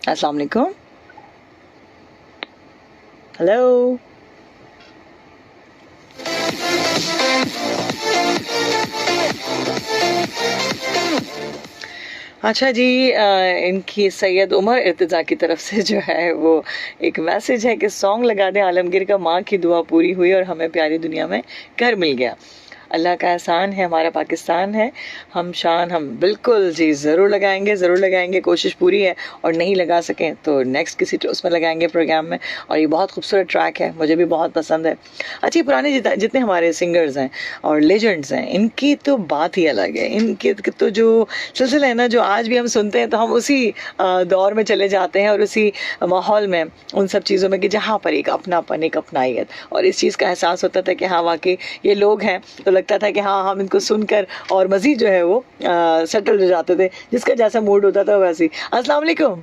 अस्सलाम वालेकुम। हेलो। अच्छा जी, इनकी सैयद उमर इर्तिज़ा की तरफ से जो है वो एक मैसेज है कि सॉन्ग लगा दें आलमगीर का, माँ की दुआ पूरी हुई और हमें प्यारी दुनिया में घर मिल गया। अल्लाह का एहसान है, हमारा पाकिस्तान है, हम शान, हम बिल्कुल जी ज़रूर लगाएंगे, ज़रूर लगाएंगे, कोशिश पूरी है। और नहीं लगा सकें तो नेक्स्ट किसी उसमें लगाएंगे प्रोग्राम में। और ये बहुत खूबसूरत ट्रैक है, मुझे भी बहुत पसंद है। अच्छा, पुराने जितने हमारे सिंगर्स हैं और लेजेंड्स हैं, इनकी तो बात ही अलग है। इनके तो जो सिलसिला है ना, जो आज भी हम सुनते हैं तो हम उसी दौर में चले जाते हैं और उसी माहौल में, उन सब चीज़ों में कि जहाँ पर एक अपनापन, एक अपनाइत और इस चीज़ का एहसास होता था कि हाँ वाकई ये लोग हैं। तो लगता था कि हाँ हम इनको सुनकर और मज़ीद जो है वो सेटल हो जाते थे, जिसका जैसा मूड होता था वैसे ही। अस्सलाम वालेकुम।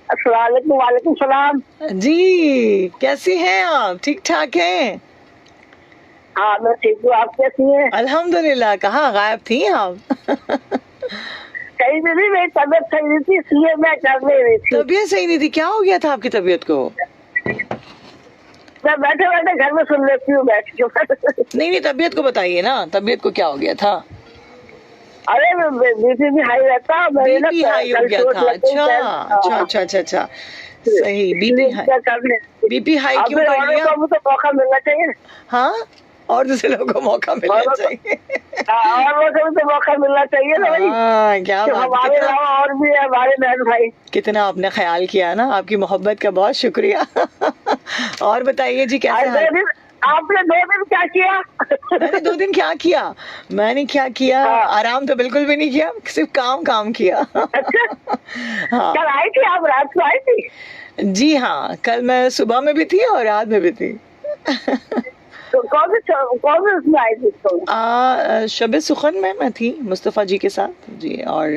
वालेकुम सलाम जी, कैसी हैं आप? ठीक ठाक हैं? हाँ मैं ठीक हूँ, आप कैसी हैं? अल्हम्दुलिल्लाह। कहाँ गायब थी आप? कहीं भी नहीं, मेरी तबीयत सही नहीं थी, इसलिए मैं कर नहीं रही थी। तबीयत सही नहीं थी? क्या हो गया था आपकी तबीयत को? मैं बैठे बैठे घर में सुन लेती हूँ बैठ के। नहीं, तबीयत को बताइए ना, तबीयत को क्या हो गया था? अरे बीपी भी हाई रहता, बीपी हाई हो गया था। अच्छा। सही, बीपी हाई क्यों कर लिया? तो मौका मिलना चाहिए। हाँ, और दूसरे लोगों को मौका मिलना चाहिए। और लोगों को तो मौका मिलना चाहिए ना भाई। हाँ, क्या बात। हमारे अलावा और भी है हमारे बहन भाई। कितना आपने ख्याल किया ना, आपकी मोहब्बत का बहुत शुक्रिया। और बताइए जी, कैसे हाल? आपने 2 दिन क्या किया? मैंने 2 दिन क्या किया? मैंने क्या किया? हाँ। आराम तो बिल्कुल भी नहीं किया, सिर्फ काम किया। अच्छा, हाँ कल आई थी आप, रात को आई थी? जी हाँ, कल मैं सुबह में भी थी और रात में भी थी। तो कौन से उसमें आई थी तो? शब सुखन में मैं थी मुस्तफ़ा जी के साथ जी। और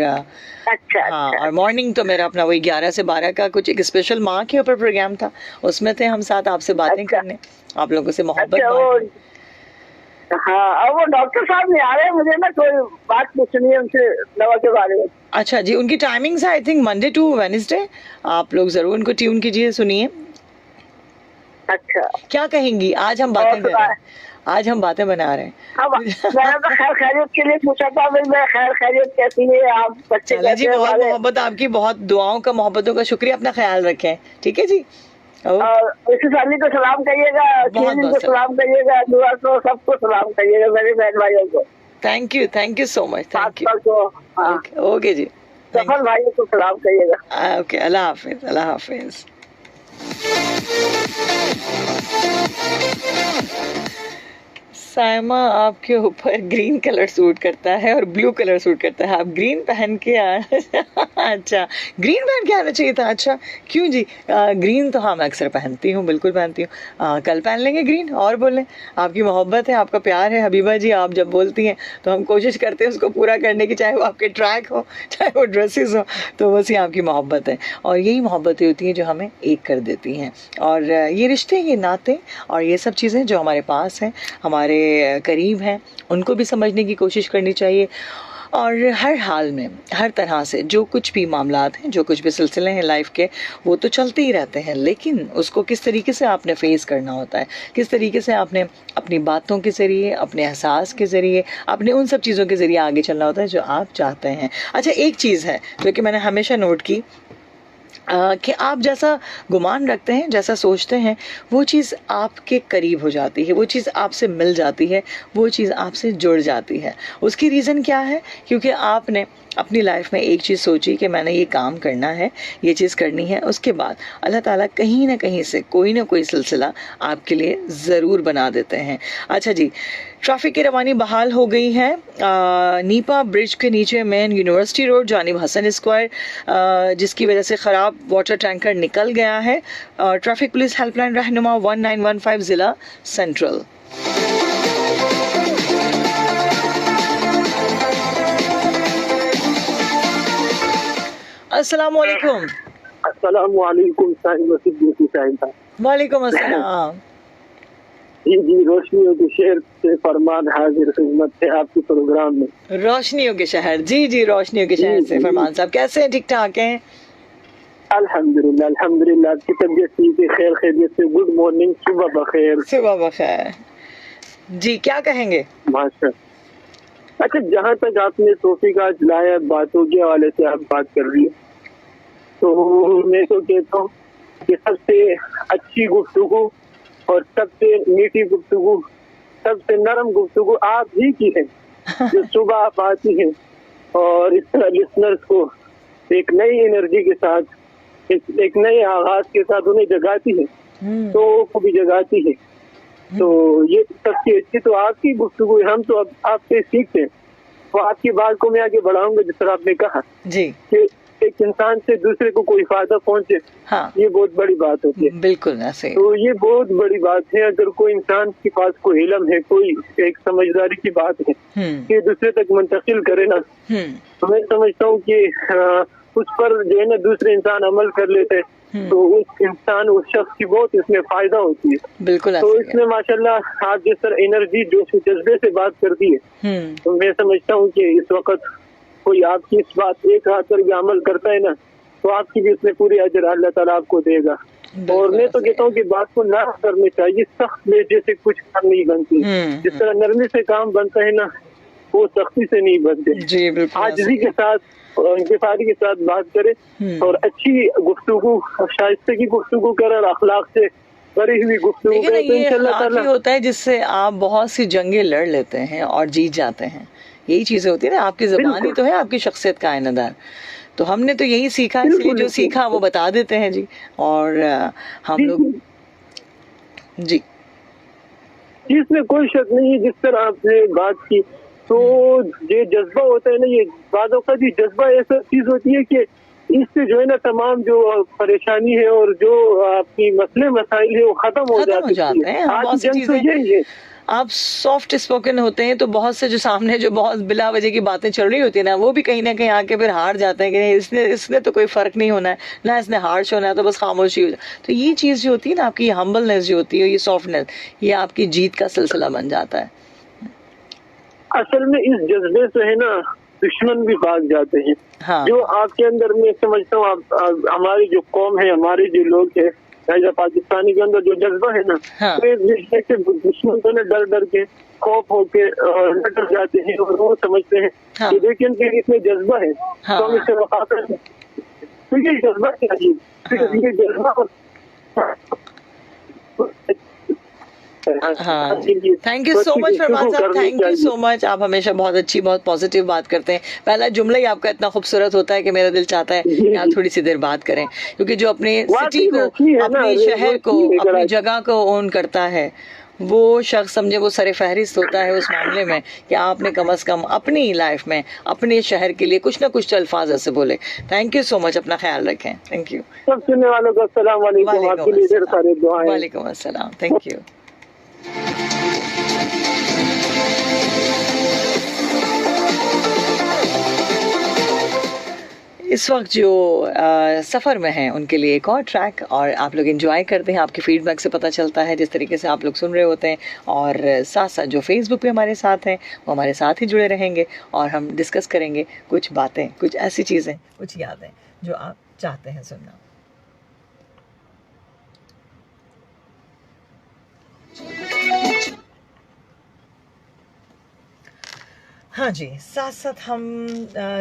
अच्छा, हाँ, और मॉर्निंग तो मेरा अपना वही 11 से 12 का कुछ एक स्पेशल माँ के ऊपर प्रोग्राम था, उसमें थे हम साथ आपसे बातें करने, आप लोगों से मोहब्बत बांटने। हाँ, और वो डॉक्टर साहब नहीं आ रहे हैं, मुझे ना कोई बात पूछनी है उनसे दवा के बारे में। अच्छा जी, उनकी टाइमिंग्स है I think Monday to Wednesday, आप लोग जरूर उनको ट्यून कीजिए, सुनिए। अच्छा, क्या कहेंगी? आज हम बातें कर रहे हैं, आज हम बातें बना रहे हैं। मैंने तो खैर खैरियत के लिए पूछा था, मैं खैर खैरियत कैसी है, आप बच्चे चले जी, कैसे हैं बहुत हमारे? मोहब्बत आपकी, बहुत दुआओं का, मोहब्बतों का शुक्रिया, अपना ख्याल रखें, ठीक है जी। और इसी साली को सलाम करिएगा, चीनी को सलाम करिएगा, दुआ को सबको सलाम करिएगा, मेरे बहन भाइयों को। Thank you so much, thank you. Okay जी, सफल भाइयों को सलाम करिएगा। ओके, अल्लाह हाफिज, अल्लाह हाफिज। सायमा, आपके ऊपर ग्रीन कलर सूट करता है और ब्लू कलर सूट करता है, आप ग्रीन पहन के अच्छा, ग्रीन पहन के आना चाहिए था। अच्छा, क्यों जी? ग्रीन तो हाँ मैं अक्सर पहनती हूँ, बिल्कुल पहनती हूँ। कल पहन लेंगे ग्रीन। और बोलें, आपकी मोहब्बत है, आपका प्यार है हबीबा जी, आप जब बोलती हैं तो हम कोशिश करते हैं उसको पूरा करने की, चाहे वो आपके ट्रैक हो, चाहे वो ड्रेसेस हो, तो बस ये आपकी मोहब्बत है। और यही मोहब्बतें होती हैं जो हमें एक कर देती हैं। और ये रिश्ते, ये नाते और ये सब चीज़ें जो हमारे पास हैं, हमारे करीब हैं, उनको भी समझने की कोशिश करनी चाहिए। और हर हाल में, हर तरह से जो कुछ भी मामलात हैं, जो कुछ भी सिलसिले हैं लाइफ के, वो तो चलते ही रहते हैं, लेकिन उसको किस तरीके से आपने फेस करना होता है, किस तरीके से आपने अपनी बातों के ज़रिए, अपने एहसास के ज़रिए, अपने उन सब चीज़ों के ज़रिए आगे चलना होता है जो आप चाहते हैं। अच्छा, एक चीज़ है जो कि मैंने हमेशा नोट की, कि आप जैसा गुमान रखते हैं, जैसा सोचते हैं, वो चीज़ आपके करीब हो जाती है, वो चीज़ आपसे मिल जाती है, वो चीज़ आपसे जुड़ जाती है। उसकी रीज़न क्या है? क्योंकि आपने अपनी लाइफ में एक चीज़ सोची कि मैंने ये काम करना है, ये चीज़ करनी है, उसके बाद अल्लाह ताला कहीं ना कहीं से कोई ना कोई सिलसिला आपके लिए ज़रूर बना देते हैं। अच्छा जी, ट्रैफिक की रवानी बहाल हो गई है। नीपा ब्रिज के नीचे मेन यूनिवर्सिटी रोड जानिब हसन स्क्वायर, जिसकी वजह से ख़राब वाटर टैंकर निकल गया है। ट्रैफिक पुलिस हेल्पलाइन रहनुमा 1915 ज़िला सेंट्रल। अस्सलाम वालेकुम। अस्सलाम वालेकुम साहिब। वालेकुम अस्सलाम। जी, रोशनियों के शहर से फरमान हाजिर खिदमत है आपके प्रोग्राम में। रोशनियों के शहर, जी जी, रोशनियों के शहर से फरमान साहब, कैसे हैं? ठीक ठाक हैं? अल्हम्दुलिल्लाह अल्हम्दुलिल्लाह, आपकी तबीयत ठीक है? खैर खैरियत से। गुड मॉर्निंग, सुबह बखैर। सुबह बखैर जी, क्या कहेंगे? माशा। अच्छा, जहाँ तक आपने टॉपिक आज लाया बातों के हवाले से आप बात कर रही है, तो मैं तो कहता हूँ कि सबसे अच्छी गुफ्तगू और सबसे मीठी गुफ्तगू, सबसे नरम गुफ्तगू आप ही की है, जो सुबह आप आती हैं और इस तरह लिसनर्स को एक नई एनर्जी के साथ, एक नए आगाज के साथ उन्हें जगाती है, तो को भी जगाती है। तो ये सबसे अच्छी तो आपकी गुफ्तगू है। हम तो अब आपसे सीखते हैं। तो आपकी बात को मैं आगे बढ़ाऊंगा, जिस तरह आपने कहा जी, कि एक इंसान से दूसरे को कोई फायदा पहुंचे, हाँ, ये बहुत बड़ी बात होती है। बिल्कुल ऐसे। तो ये बहुत बड़ी बात है। अगर कोई इंसान के पास कोई इल्म है, कोई एक समझदारी की बात है कि दूसरे तक मुंतकिल करे ना, तो मैं समझता हूँ कि उस पर जो है ना दूसरे इंसान अमल कर लेते हैं, तो उस इंसान, उस शख्स की बहुत इसमें फायदा होती है। बिल्कुल तो ऐसे इसमें माशाल्लाह आप जिस तरह एनर्जी जोश जज्बे से बात करती है, तो मैं समझता हूँ कि इस वक्त कोई आपकी इस बात एक हाथ पर भी अमल करता है ना, तो आपकी भी इसमें पूरी अजर अल्लाह ताला आपको देगा। और मैं तो कहता हूँ कि बात को ना करनी चाहिए। सख्त लेजे से कुछ काम नहीं बनती। जिस तरह नरमी से काम बनता है ना, वो सख्ती से नहीं बनते। जी, बिल्कुल आजिज़ी के साथ और इंकिसारी के साथ बात करें और अच्छी गुफ्तगू और शाइस्ते की गुफ्तगू करें और अखलाक से भरी हुई गुफ्तगू लेकिन करें, तो ये इंशाल्लाह अखलाक ही ताला होता है जिससे आप बहुत सी जंगें लड़ लेते हैं और जीत जाते हैं। यही चीजें होती है ना, आपकी ज़बान ही तो है आपकी शख्सियत का आईनादार। तो हमने तो यही सीखा, इसलिए जो सीखा वो बता देते हैं जी। और हम लोग जी, इसमें कोई शक नहीं है। जिस तरह आपने बात की, तो ये जज्बा होता है ना, ये बातों का भी जज्बा ऐसा चीज होती है कि इससे जो है ना तमाम जो परेशानी है और जो आपकी मसले मसाइल है वो खत्म हो जाते हैं। आज जंग तो यही है। आप सॉफ्ट स्पोकन होते हैं तो बहुत से जो सामने जो बहुत बिला वजह की बातें चल रही होती है ना, वो भी कहीं ना कहीं आके फिर हार जाते हैं कि नहीं, इसने तो कोई फर्क नहीं होना है ना, इसने हार्श होना है, तो बस खामोशी हो जाए। तो ये चीज़ जो होती है ना, आपकी हम्बलनेस जो होती है, ये सॉफ्टनेस, ये आपकी जीत का सिलसिला बन जाता है। असल में इस जज्बे से है ना दुश्मन भी भाग जाते हैं। हाँ, जो आपके अंदर मैं समझता हूँ, आप हमारी जो कौम है, हमारे जो लोग है, पाकिस्तानी के अंदर जो जज्बा है ना, हाँ, तो दुश्मन को ना डर डर के खौफ होके डर जाते हैं और वो समझते हैं हाँ, कि लेकिन फिर इसमें जज्बा है, हाँ, तो हम इससे वफा करें। तो ये जज्बा चाहिए, फिर ये जज्बा हाँ, थैंक यू सो मच फरमान साहब, थैंक यू सो मच। आप हमेशा बहुत अच्छी, बहुत पॉजिटिव बात करते हैं। पहला जुमला ही आपका इतना खूबसूरत होता है कि मेरा दिल चाहता है कि आप थोड़ी सी देर बात करें, क्योंकि जो अपने सिटी को, अपने शहर को, अपनी जगह को ओन करता है, वो शख्स समझे वो सरे फहरिस्त होता है उस मामले में कि आपने कम से कम अपनी लाइफ में अपने शहर के लिए कुछ ना कुछ अल्फाज ऐसे बोले। थैंक यू सो मच, अपना ख्याल रखें। Thank you. सब सुनने वालों को अस्सलाम वालेकुम, आपके लिए ढेर सारे दुआएं। वालेकुम अस्सलाम, थैंक यू। इस वक्त जो सफ़र में हैं उनके लिए एक और ट्रैक, और आप लोग एंजॉय करते हैं, आपके फीडबैक से पता चलता है जिस तरीके से आप लोग सुन रहे होते हैं। और साथ साथ जो फेसबुक पे हमारे साथ हैं वो हमारे साथ ही जुड़े रहेंगे और हम डिस्कस करेंगे कुछ बातें, कुछ ऐसी चीज़ें, कुछ यादें जो आप चाहते हैं सुनना। हाँ जी, साथ साथ हम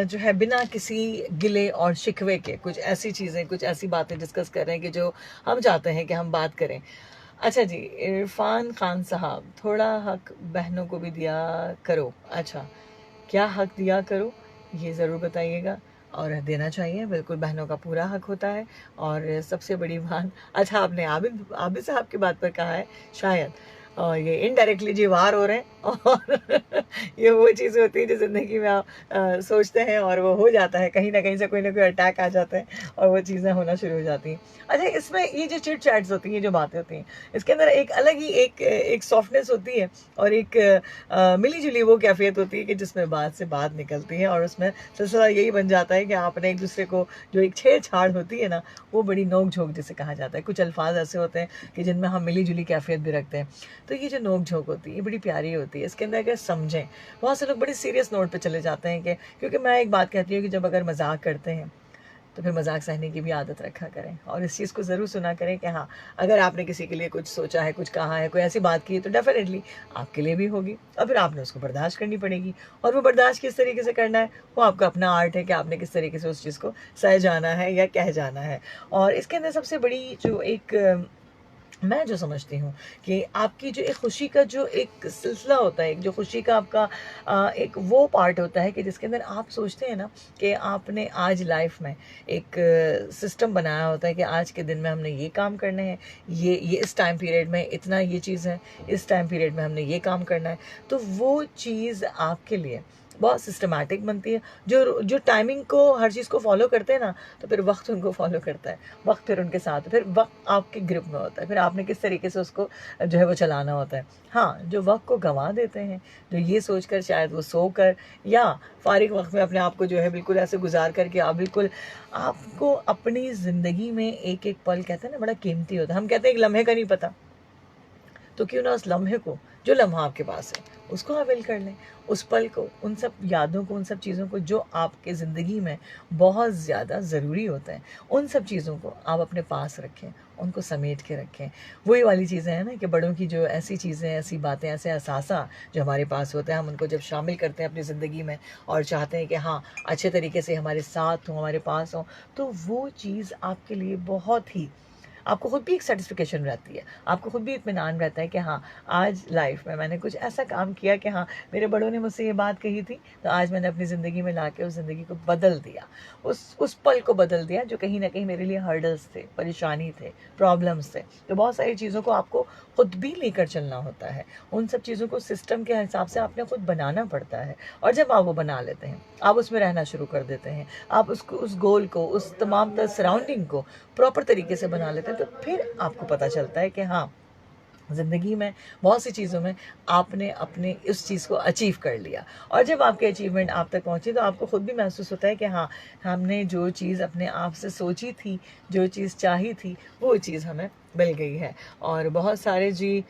जो है बिना किसी गिले और शिकवे के कुछ ऐसी चीज़ें, कुछ ऐसी बातें डिस्कस कर रहे हैं कि जो हम चाहते हैं कि हम बात करें। अच्छा जी, इरफान खान साहब, थोड़ा हक बहनों को भी दिया करो। अच्छा, क्या हक दिया करो ये ज़रूर बताइएगा। और देना चाहिए, बिल्कुल बहनों का पूरा हक होता है। और सबसे बड़ी बात, अच्छा आपने आबिद आबिद साहब की बात पर कहा है शायद, और ये इनडायरेक्टली जी वार हो रहे हैं और ये वो चीज़ होती है जो ज़िंदगी में आप सोचते हैं और वो हो जाता है, कहीं ना कहीं से कोई ना कोई अटैक आ जाता है और वो चीज़ें होना शुरू हो जाती हैं। अच्छा, इसमें ये जो चिट चैट्स होती हैं, जो बातें होती हैं, इसके अंदर एक अलग ही एक सॉफ्टनेस होती है और एक मिली जुली वो कैफियत होती है कि जिसमें बात से बात निकलती है और उसमें सिलसिला यही बन जाता है कि आपने एक दूसरे को, जो एक छेड़छाड़ होती है ना, वो बड़ी नोक झोंक जिसे कहा जाता है। कुछ अल्फाज ऐसे होते हैं कि जिनमें हम मिली जुली कैफियत भी रखते हैं। तो ये जो नोक झोंक होती है ये बड़ी प्यारी होती है। इसके अंदर अगर समझें, बहुत से लोग बड़े सीरियस नोट पे चले जाते हैं कि, क्योंकि मैं एक बात कहती हूँ कि जब अगर मजाक करते हैं तो फिर मजाक सहने की भी आदत रखा करें और इस चीज़ को ज़रूर सुना करें कि हाँ, अगर आपने किसी के लिए कुछ सोचा है, कुछ कहा है, कोई ऐसी बात की है, तो डेफिनेटली आपके लिए भी होगी और फिर आपने उसको बर्दाश्त करनी पड़ेगी। और वो बर्दाश्त किस तरीके से करना है, वो आपका अपना आर्ट है कि आपने किस तरीके से उस चीज़ को सह जाना है या कह जाना है। और इसके अंदर सबसे बड़ी जो एक मैं जो समझती हूँ कि आपकी जो एक खुशी का जो एक सिलसिला होता है, एक जो खुशी का आपका एक वो पार्ट होता है कि जिसके अंदर आप सोचते हैं ना कि आपने आज लाइफ में एक सिस्टम बनाया होता है कि आज के दिन में हमने ये काम करने हैं, ये इस टाइम पीरियड में इतना ये चीज़ है, इस टाइम पीरियड में हमने ये काम करना है। तो वो चीज़ आपके लिए बहुत सिस्टमैटिक बनती है। जो टाइमिंग को, हर चीज़ को फॉलो करते हैं ना, तो फिर वक्त उनको फॉलो करता है, वक्त फिर उनके साथ, फिर वक्त आपके ग्रिप में होता है, फिर आपने किस तरीके से उसको जो है वो चलाना होता है। हाँ, जो वक्त को गंवा देते हैं, जो ये सोचकर शायद वो सो कर या फारिग वक्त में अपने आप को जो है बिल्कुल ऐसे गुजार करके आप बिल्कुल, आपको अपनी ज़िंदगी में एक एक पल, कहते हैं ना, बड़ा कीमती होता है। हम कहते हैं एक लम्हे का नहीं पता, तो क्यों ना उस लम्हे को, जो लम्हा आपके पास है, उसको अवेल कर लें, उस पल को, उन सब यादों को, उन सब चीज़ों को जो आपके ज़िंदगी में बहुत ज़्यादा ज़रूरी होता है, उन सब चीज़ों को आप अपने पास रखें, उनको समेट के रखें। वही वाली चीज़ें हैं ना कि बड़ों की जो ऐसी चीज़ें, ऐसी बातें, ऐसे एहसासा जो हमारे पास होते हैं, हम उनको जब शामिल करते हैं अपनी ज़िंदगी में और चाहते हैं कि हाँ, अच्छे तरीके से हमारे साथ हों, हमारे पास हों, तो वो चीज़ आपके लिए बहुत ही, आपको खुद भी एक सेटिस्फिकेशन रहती है, आपको खुद भी इत्मीनान रहता है कि हाँ, आज लाइफ में मैंने कुछ ऐसा काम किया कि हाँ, मेरे बड़ों ने मुझसे ये बात कही थी, तो आज मैंने अपनी ज़िंदगी में लाके उस ज़िंदगी को बदल दिया, उस पल को बदल दिया जो कहीं ना कहीं मेरे लिए हर्डल्स थे, परेशानी थे, प्रॉब्लम्स थे। तो बहुत सारी चीज़ों को आपको खुद भी लेकर चलना होता है, उन सब चीज़ों को सिस्टम के हिसाब से आपने खुद बनाना पड़ता है। और जब आप वो बना लेते हैं, आप उसमें रहना शुरू कर देते हैं, आप उसको, उस गोल को, उस तमाम तर सराउंडिंग को प्रॉपर तरीके से बना लेते हैं, तो फिर आपको पता चलता है कि हाँ, ज़िंदगी में बहुत सी चीज़ों में आपने अपने उस चीज़ को अचीव कर लिया। और जब आपके अचीवमेंट आप तक पहुँची तो आपको खुद भी महसूस होता है कि हाँ, हमने जो चीज़ अपने आप से सोची थी, जो चीज़ चाही थी, वो चीज़ हमें मिल गई है। और बहुत सारे जी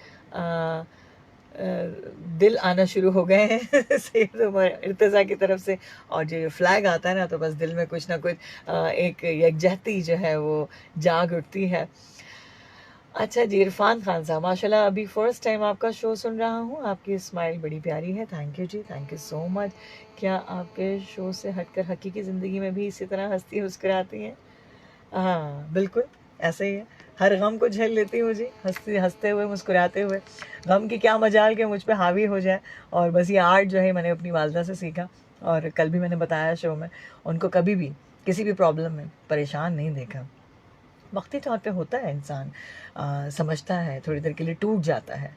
दिल आना शुरू हो गए हैं सैयद उमर इर्तज़ा की तरफ से, और जो फ्लैग आता है ना, तो बस दिल में कुछ ना कुछ एक यकजहती जो है वो जाग उठती है। अच्छा जी, इरफान खान साहब, माशाल्लाह अभी फर्स्ट टाइम आपका शो सुन रहा हूँ, आपकी स्माइल बड़ी प्यारी है। थैंक यू जी, थैंक यू सो मच। क्या आपके शो से हटकर हकीकी ज़िंदगी में भी इसी तरह हंसती मुस्कुराती हैं? हाँ, बिल्कुल ऐसे ही है। हर गम को झेल लेती हूँ जी, हंसते हुए, मुस्कुराते हुए। गम की क्या मजाल के मुझ पे हावी हो जाए। और बस ये आर्ट जो है मैंने अपनी वालदा से सीखा, और कल भी मैंने बताया शो में, उनको कभी भी किसी भी प्रॉब्लम में परेशान नहीं देखा। वक्ती तौर पे होता है, इंसान समझता है, थोड़ी देर के लिए टूट जाता है,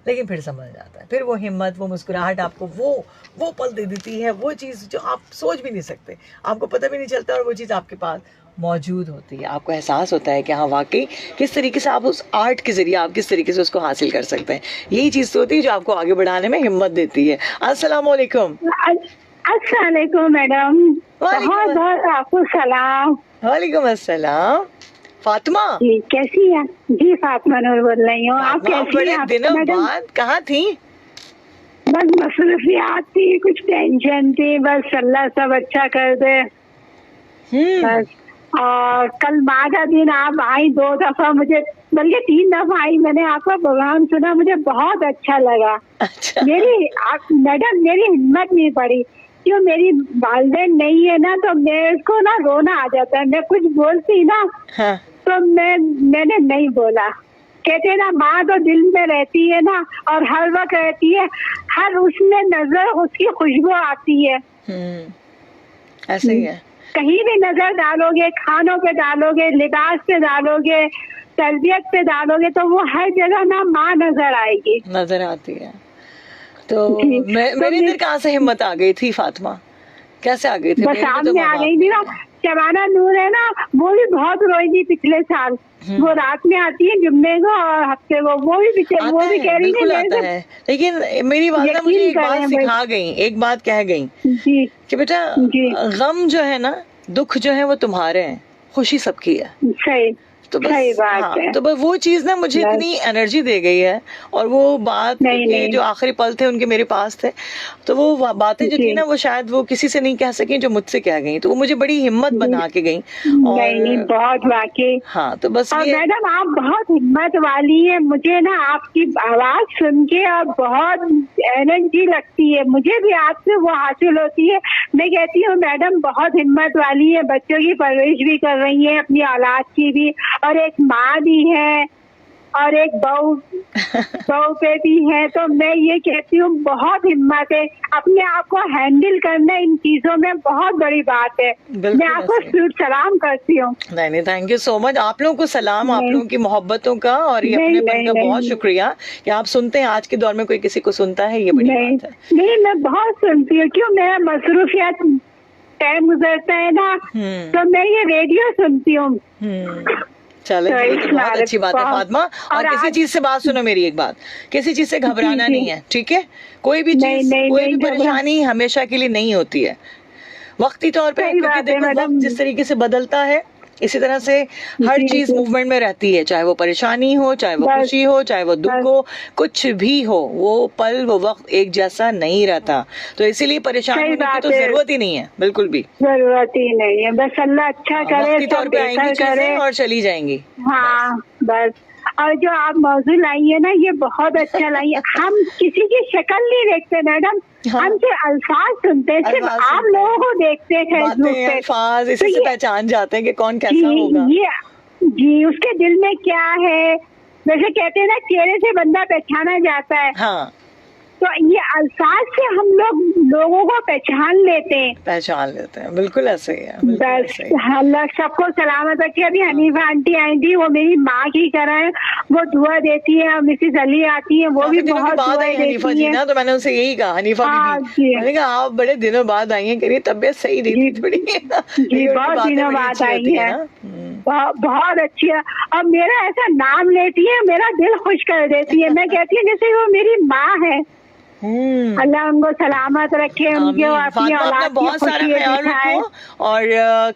लेकिन फिर समझ जाता है, फिर वो हिम्मत, वो मुस्कुराहट आपको वो पल दे देती है, वो चीज़ जो आप सोच भी नहीं सकते, आपको पता भी नहीं चलता, और वो चीज़ आपके पास मौजूद होती है। आपको एहसास होता है कि हाँ, वाकई किस तरीके से आप उस आर्ट के ज़रिए आप किस तरीके से उसको हासिल कर सकते हैं। यही चीज़ तो होती है जो आपको आगे बढ़ाने में हिम्मत देती है। अस्सलाम वालेकुम। अस्सलाम वालेकुम मैडम, बहुत बहुत आपको सलाम। वालेकुम अस्सलाम। फातिमा जी, कैसी हैं? जी, फातिमा नूर बोल रही हूँ। आप कैसी हैं? बड़े दिनों बाद कहाँ थी? बस मसरूफियात थी, कुछ टेंशन थी, बस अल्लाह सब अच्छा कर दे। बस और कल माँ का दिन आप आई 2 दफा, मुझे बल्कि 3 दफा आई, मैंने आपका प्रोग्राम सुना, मुझे बहुत अच्छा लगा। अच्छा। मैडम मेरी हिम्मत नहीं पड़ी, क्यों मेरी वालिदैन नहीं है ना, तो मेरे को ना रोना आ जाता है, मैं कुछ बोलती ना हाँ। तो मैंने नहीं बोला। कहते ना माँ तो दिल में रहती है ना, और हर वक्त रहती है, हर उसमें नजर उसकी खुशबू आती है। ऐसे ही है, कहीं भी नजर डालोगे, खानों पे डालोगे, लिबास पे डालोगे, तरबियत पे डालोगे, तो वो हर जगह ना माँ नजर आएगी, नजर आती है। तो मेरे अंदर कहाँ से हिम्मत आ गई थी फातिमा, कैसे आ गई थी? बस सामने आ गई थी ना। शबाना नूर है ना, वो भी बहुत रोई थी पिछले साल, वो रात में आती है जुम्मे को और हफ्ते को, वो भी कह रही है। लेकिन मेरी वालिदा मुझे एक बात सिखा गई, एक बात कह गई कि बेटा गम जो है ना, दुख जो है वो तुम्हारे हैं, खुशी सबकी है। सही, तो बस तो बस वो चीज ना मुझे इतनी एनर्जी दे गई है, और वो बात के जो आखिरी पल थे उनके मेरे पास थे, तो वो बातें जो थी ना, वो शायद वो किसी से नहीं कह सकी जो मुझसे कह गई, तो वो मुझे बड़ी हिम्मत बना के गई। नहीं, बहुत वाकई। हाँ, तो बस मैडम आप बहुत हिम्मत वाली है, मुझे ना आपकी आवाज सुन के और बहुत एनर्जी लगती है, मुझे भी आपसे वो हासिल होती है। मैं कहती हूँ मैडम बहुत हिम्मत वाली है, बच्चों की परवरिश भी कर रही है, अपनी औलाद की भी, और एक माँ भी है, और एक बहू पे भी है। तो मैं ये कहती हूँ बहुत हिम्मत है, अपने आप को हैंडल करना इन चीजों में बहुत बड़ी बात है। मैं आपको सलाम करती हूँ। नहीं, थैंक यू सो मच। आप लोगों को सलाम, आप लोगों की मोहब्बतों का और ये अपनेपन का बहुत शुक्रिया कि आप सुनते हैं। आज के दौर में कोई किसी को सुनता है, ये बड़ी बात है। नहीं, मैं बहुत सुनती हूँ, क्यों मेरा मसरूफियत टाइम गुजरता है ना, तो मैं ये रेडियो सुनती हूँ। चलो, तो बहुत अच्छी बात है फातिमा। और किसी चीज से बात सुनो, मेरी एक बात, किसी चीज से घबराना नहीं है, ठीक है? कोई भी चीज, कोई भी परेशानी हमेशा के लिए नहीं होती है, वक्ती तौर पे, क्योंकि देखो वक्त जिस तरीके से बदलता है, इसी तरह से हर चीज मूवमेंट में रहती है, चाहे वो परेशानी हो, चाहे वो खुशी हो, चाहे वो दुख हो, कुछ भी हो, वो पल वो वक्त एक जैसा नहीं रहता। तो इसीलिए परेशान होने की तो जरूरत ही नहीं है, बिल्कुल भी जरूरत ही नहीं है। बस अल्लाह अच्छा करे, सब बेहतर करे और चली जाएंगी। हाँ बस। और जो आप मौजूद लाई है ना, ये बहुत अच्छा लाई है। हम किसी की शक्ल नहीं देखते मैडम, हम सिर्फ अल्फाज सुनते हैं, सिर्फ आप लोगों को देखते हैं, अल्फाज इसी से पहचान जाते हैं कि कौन कैसा होगा। जी, उसके दिल में क्या है, वैसे कहते हैं ना चेहरे से बंदा पहचाना जाता है। हाँ, तो ये अल्फाज से हम लोगों को पहचान लेते हैं, बिल्कुल ऐसे ही है। बस अल्लाह सबको सलामत रखे। अभी हनीफा आंटी आई थी, वो मेरी माँ की तरह है, वो दुआ देती है। मिसेस अली आती है, वो भी बहुत दुआ देती है। तो मैंने उनसे यही कहा, हनीफा बीबी, मैंने कहा आप बड़े दिनों बाद आई हैं, करिए तबीयत सही नहीं थी थोड़ी। जी, बहुत दिनों बाद आई है, बहुत अच्छी है। और मेरा ऐसा नाम लेती है, मेरा दिल खुश कर देती है। मैं कहती हूँ जैसे वो मेरी माँ है। अल्लाह उनको सलामत रखे, उनके अपनी औलाद की खुशी दिखाए, और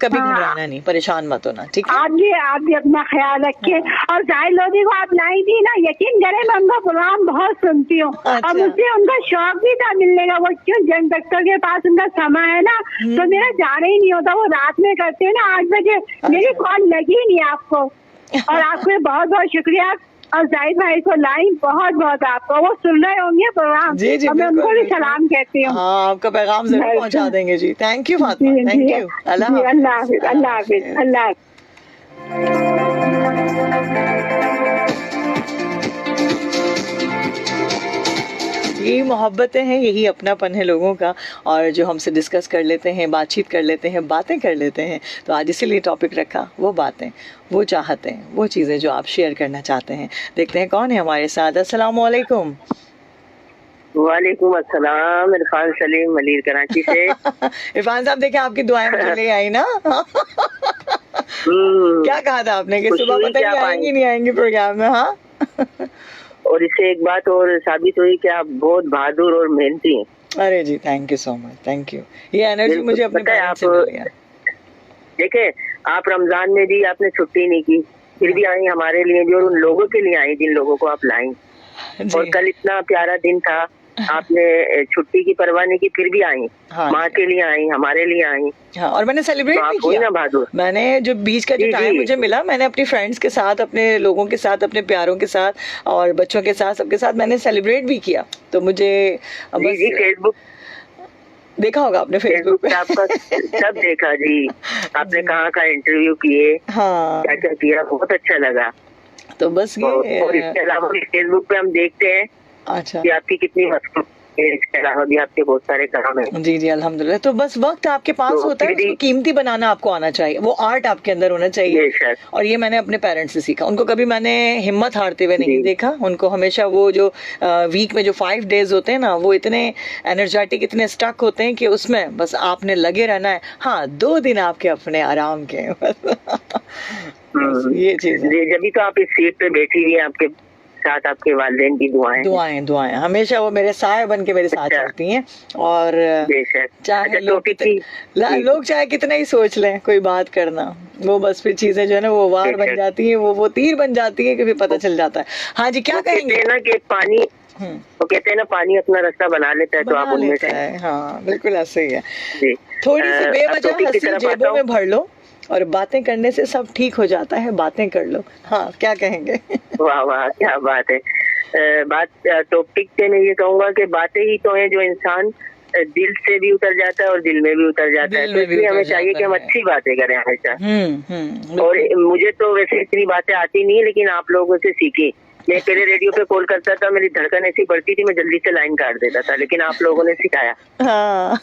कभी घबराना नहीं, परेशान मत होना, ठीक है? आप भी अपना ख्याल रखे। और जाहिर लोधी को आप लाई थी ना, यकीन करें मैं उनका प्रोग्राम बहुत सुनती हूँ। और मुझे उनका शौक भी था मिलने का, वो क्यों जन डॉक्टर के पास उनका समय है ना, तो मेरा जाना ही नहीं होता। वो रात में करते हैं ना 8 बजे, मेरी कॉल लगी नहीं आपको। और आपको बहुत बहुत शुक्रिया। और जाहिद भाई को लाइन बहुत बहुत आपको, वो सुन रहे होंगे प्रोग्राम। जी, मैं उनको भी सलाम कहती हूँ। हाँ, आपका पैगाम जरूर पहुँचा देंगे जी। Thank you Fatima, thank you. अल्लाह हाफिज, अल्लाह हाफिज, अल्लाह हाफिज। यही मोहब्बतें हैं, यही अपनापन है लोगों का, और जो हमसे डिस्कस कर लेते हैं, बातचीत कर लेते हैं, बातें कर लेते हैं। तो आज इसीलिए टॉपिक रखा, वो बातें, वो चाहते हैं, वो चीज़ें जो आप शेयर करना चाहते हैं। देखते हैं कौन है हमारे साथ। अस्सलाम वालेकुम। वालेकुम अस्सलाम, इरफान सलीम मलीर कराची से। इरफान साहब, देखें आपकी दुआएं मुझे ले आई ना। क्या कहा था आपने कि सुबह पता नहीं आएंगी नहीं आएंगी प्रोग्राम में? हाँ। और इससे एक बात और साबित हुई कि आप बहुत बहादुर और मेहनती हैं। अरे जी, thank you so much, thank you. ये एनर्जी मुझे अपने पेरेंट्स से मिली है। देखे, आप रमजान में भी आपने छुट्टी नहीं की, फिर भी आई हमारे लिए भी, और उन लोगों के लिए आई जिन लोगों को आप लाई। और कल इतना प्यारा दिन था, आपने छुट्टी की परवाह नहीं की, फिर भी आई। हाँ। माँ के लिए आई, हमारे लिए आई। हाँ, और मैंने सेलिब्रेट तो आप भी हुई किया। ना बहादुर। मैंने जो बीच का जो जी, टाइम जी। मुझे मिला, मैंने अपनी फ्रेंड्स के साथ, अपने लोगों के साथ, अपने प्यारों के साथ और बच्चों के साथ, सबके साथ मैंने सेलिब्रेट भी किया। तो मुझे जी जी, बस फेसबुक देखा होगा आपने फेसबुक पे आपका सब देखा जी। आपने कहाँ इंटरव्यू किए, हाँ, क्या क्या किया, बहुत अच्छा लगा। तो बस और ये इसके अलावा भी फेसबुक पे हम देखते हैं अच्छा कि आपकी कितनी मशहूर है। इसके अलावा भी आपके बहुत सारे काम है। जी जी, अल्हम्दुलिल्लाह। तो बस वक्त आपके पास तो होता है, फिर उसको कीमती बनाना आपको आना चाहिए, वो आर्ट आपके अंदर होना चाहिए। बेशक। और ये मैंने अपने पेरेंट्स से सीखा। उनको कभी मैंने हिम्मत हारते हुए नहीं जी। देखा। उनको हमेशा वो जो वीक में जो 5 डेज होते हैं ना, वो इतने एनर्जेटिक, इतने स्टक होते हैं कि उसमें बस आपने लगे रहना है। हाँ, 2 दिन आपके अपने आराम के बस ये चीज है। जब भी तो आप इस सीट पे बैठी हुई है, आपके साथ आपके वालिदैन की दुआएं। दुआएं हमेशा वो मेरे साए बन के मेरे साथ अच्छा। चलती हैं। और बेशक। चाहे अच्छा, लोग टॉपिक की लोग चाहे कितना ही सोच लें कोई बात करना, वो बस फिर चीजें जो है ना वो वार बन बेशक। जाती है, वो तीर बन जाती है कि फिर पता चल जाता है। हाँ जी, क्या वो कहते कहेंगे? हैं ना कि पानी, वो कहते हैं ना पानी अपना रास्ता बना लेता है, तो आप बना उनमें लेता से। है। हाँ, बिल्कुल ऐसे ही है। जी। थोड़ी सी अब बेवजह टॉपिक की हंसी तरफ आता जेबों हूँ। में भर लो और बातें करने से सब ठीक हो जाता है, बातें कर लो। हाँ, क्या कहेंगे? वाह वाह, क्या बात है। बात टॉपिक पे मैं ये कहूंगा कि बातें ही तो हैं जो इंसान दिल से भी उतर जाता है और दिल में भी उतर जाता है। दिल तो में भी इसलिए उतर हमें चाहिए कि हम जाता है। अच्छी बातें करें हमेशा। और बिल्कुल। मुझे तो वैसे इतनी बातें आती नहीं है, लेकिन आप लोगों से सीखी। मैं पहले रेडियो पे कॉल करता था, मेरी धड़कन ऐसी बढ़ती थी, मैं जल्दी से लाइन काट देता था, लेकिन आप लोगों ने सिखाया। हाँ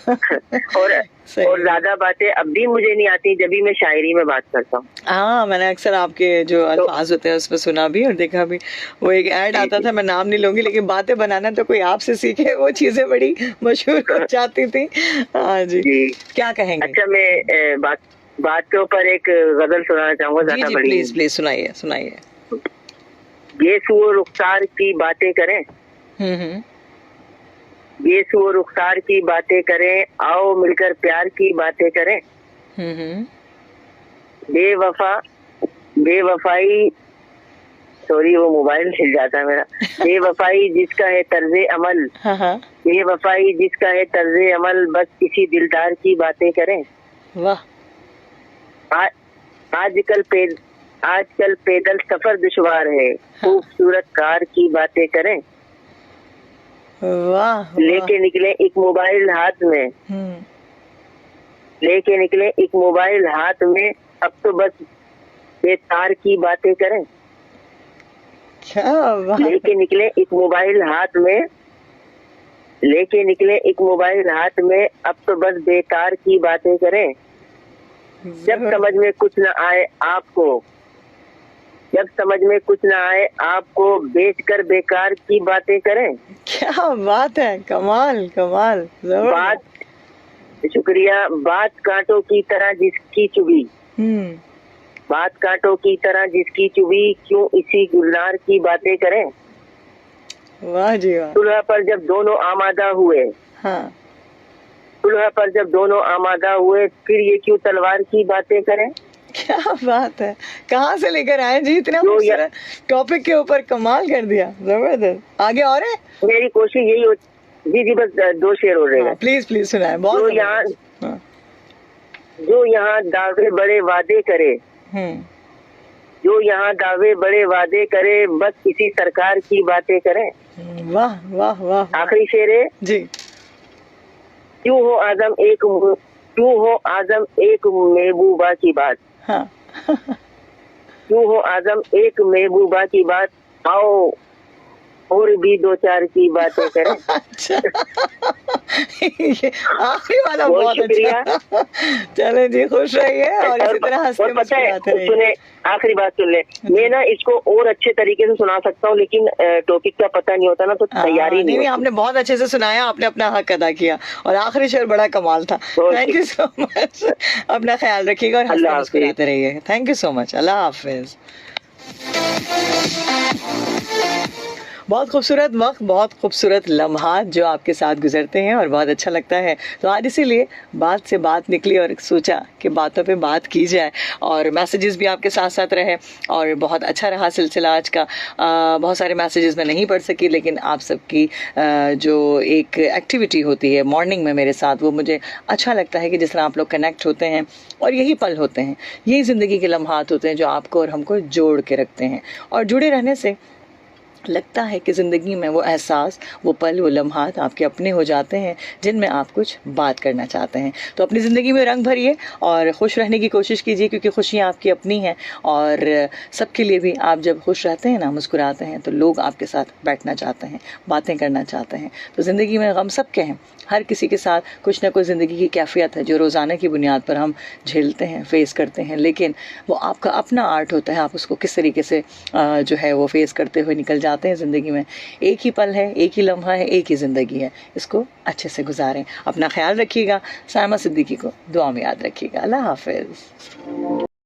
और ज्यादा बातें अब भी मुझे नहीं आती जब भी मैं शायरी में बात करता हूँ। हाँ, मैंने अक्सर आपके जो अल्फाज होते हैं उस पर सुना भी और देखा भी। वो एक ऐड आता था, मैं नाम नहीं लूंगी, लेकिन बातें बनाना तो कोई आपसे सीखे, वो चीजें बड़ी मशहूर हो जाती थी। हाँ जी, क्या कहेंगे? अच्छा, मैं बात के ऊपर एक गजल सुनाना चाहूंगा, जी ज्यादा जी, बड़ी। प्लीज सुनाइए। ये सुओ रुखसार की बातें करें, ये सुओ रुखसार की बातें करें, आओ मिलकर प्यार की बातें करें। बेवफाई, सॉरी वो मोबाइल हिल जाता है मेरा। बेवफाई जिसका है तर्जे अमल, बेवफाई जिसका है तर्जे अमल, बस किसी दिलदार की बातें करें। वाह। आजकल पैदल सफर दुश्वार है, खूबसूरत कार की बातें करें। वाह। लेके निकले एक मोबाइल हाथ में, लेके निकले एक मोबाइल हाथ में, अब तो बस बेतार की बातें करें। क्या बात। लेके निकले एक मोबाइल हाथ में, लेके निकले एक मोबाइल हाथ में, अब तो बस बेकार की बातें करें। जब समझ में कुछ न आए आपको, जब समझ में कुछ न आए आपको, बेचकर बेकार की बातें करें। क्या बात है, कमाल कमाल। बात, शुक्रिया। बात कांटों की तरह जिसकी चुभी, बात कांटों की तरह जिसकी चुभी, क्यों इसी गुलनार की बातें करें। वाह जी वाह। सुलह पर जब दोनों आमादा हुए, हाँ, सुलह पर जब दोनों आमादा हुए, फिर ये क्यों तलवार की बातें करें। क्या बात है, कहाँ से लेकर आए जी इतना खूबसूरत टॉपिक के ऊपर, कमाल कर दिया, जबरदस्त। आगे और है? मेरी कोशिश यही हो। जी बस 2 शेर हो रहेगा। प्लीज सुनाए। बहुत जो यहाँ दावे बड़े वादे करे, जो यहाँ दावे बड़े वादे करे, बस किसी सरकार की बातें करें। वाह वाह वाह। आखिरी शेर है जी। क्यों हो आजम एक महबूबा की बात, हाँ। क्यों हो आजम एक महबूबा की बात, आओ और भी 2-4 की बातें करें। अच्छा। ये आखिरी वाला बहुत बहुत शुक्रिया। अच्छा। चले जी, खुश रहिए और इसी तरह हंसते मुस्कुराते रहिए। सुने, आखिरी बात सुन ले। मैं ना इसको और अच्छे तरीके से सुना सकता हूँ, लेकिन टॉपिक का पता नहीं होता ना, तो तैयारी नहीं। आपने बहुत अच्छे से सुनाया, आपने अपना हक अदा किया और आखिरी शेर बड़ा कमाल था। Thank you so much. अपना ख्याल रखिएगा और हंसते मुस्कुराते रहिए। Thank you so much. अल्लाह हाफिज। बहुत खूबसूरत वक्त, बहुत खूबसूरत लम्हात जो आपके साथ गुजरते हैं और बहुत अच्छा लगता है। तो आज इसीलिए बात से बात निकली और सोचा कि बातों पे बात की जाए और मैसेजेस भी आपके साथ साथ रहे और बहुत अच्छा रहा सिलसिला आज का। बहुत सारे मैसेजेस मैं नहीं पढ़ सकी, लेकिन आप सबकी जो एक एक्टिविटी होती है मॉर्निंग में मेरे साथ, वो मुझे अच्छा लगता है कि जिस तरह आप लोग कनेक्ट होते हैं और यही पल होते हैं, यही ज़िंदगी के लम्हात होते हैं जो आपको और हमको जोड़ के रखते हैं। और जुड़े रहने से लगता है कि ज़िंदगी में वो एहसास, वो पल, वो लम्हात आपके अपने हो जाते हैं जिनमें आप कुछ बात करना चाहते हैं। तो अपनी ज़िंदगी में रंग भरिए और खुश रहने की कोशिश कीजिए, क्योंकि खुशियाँ आपकी अपनी हैं और सबके लिए भी आप जब खुश रहते हैं ना, मुस्कुराते हैं, तो लोग आपके साथ बैठना चाहते हैं, बातें करना चाहते हैं। तो ज़िंदगी में गम सबके हैं, हर किसी के साथ कुछ ना कुछ ज़िंदगी की कैफियत है जो रोज़ाना की बुनियाद पर हम झेलते हैं, फेस करते हैं, लेकिन वो आपका अपना आर्ट होता है, आप उसको किस तरीके से जो है वो फेस करते हुए निकल जाते हैं ज़िंदगी में। एक ही पल है, एक ही लम्हा है, एक ही ज़िंदगी है, इसको अच्छे से गुजारें। अपना ख्याल रखिएगा। सायमा सिद्दीकी को दुआ में याद रखिएगा। अल्लाह हाफ़िज़।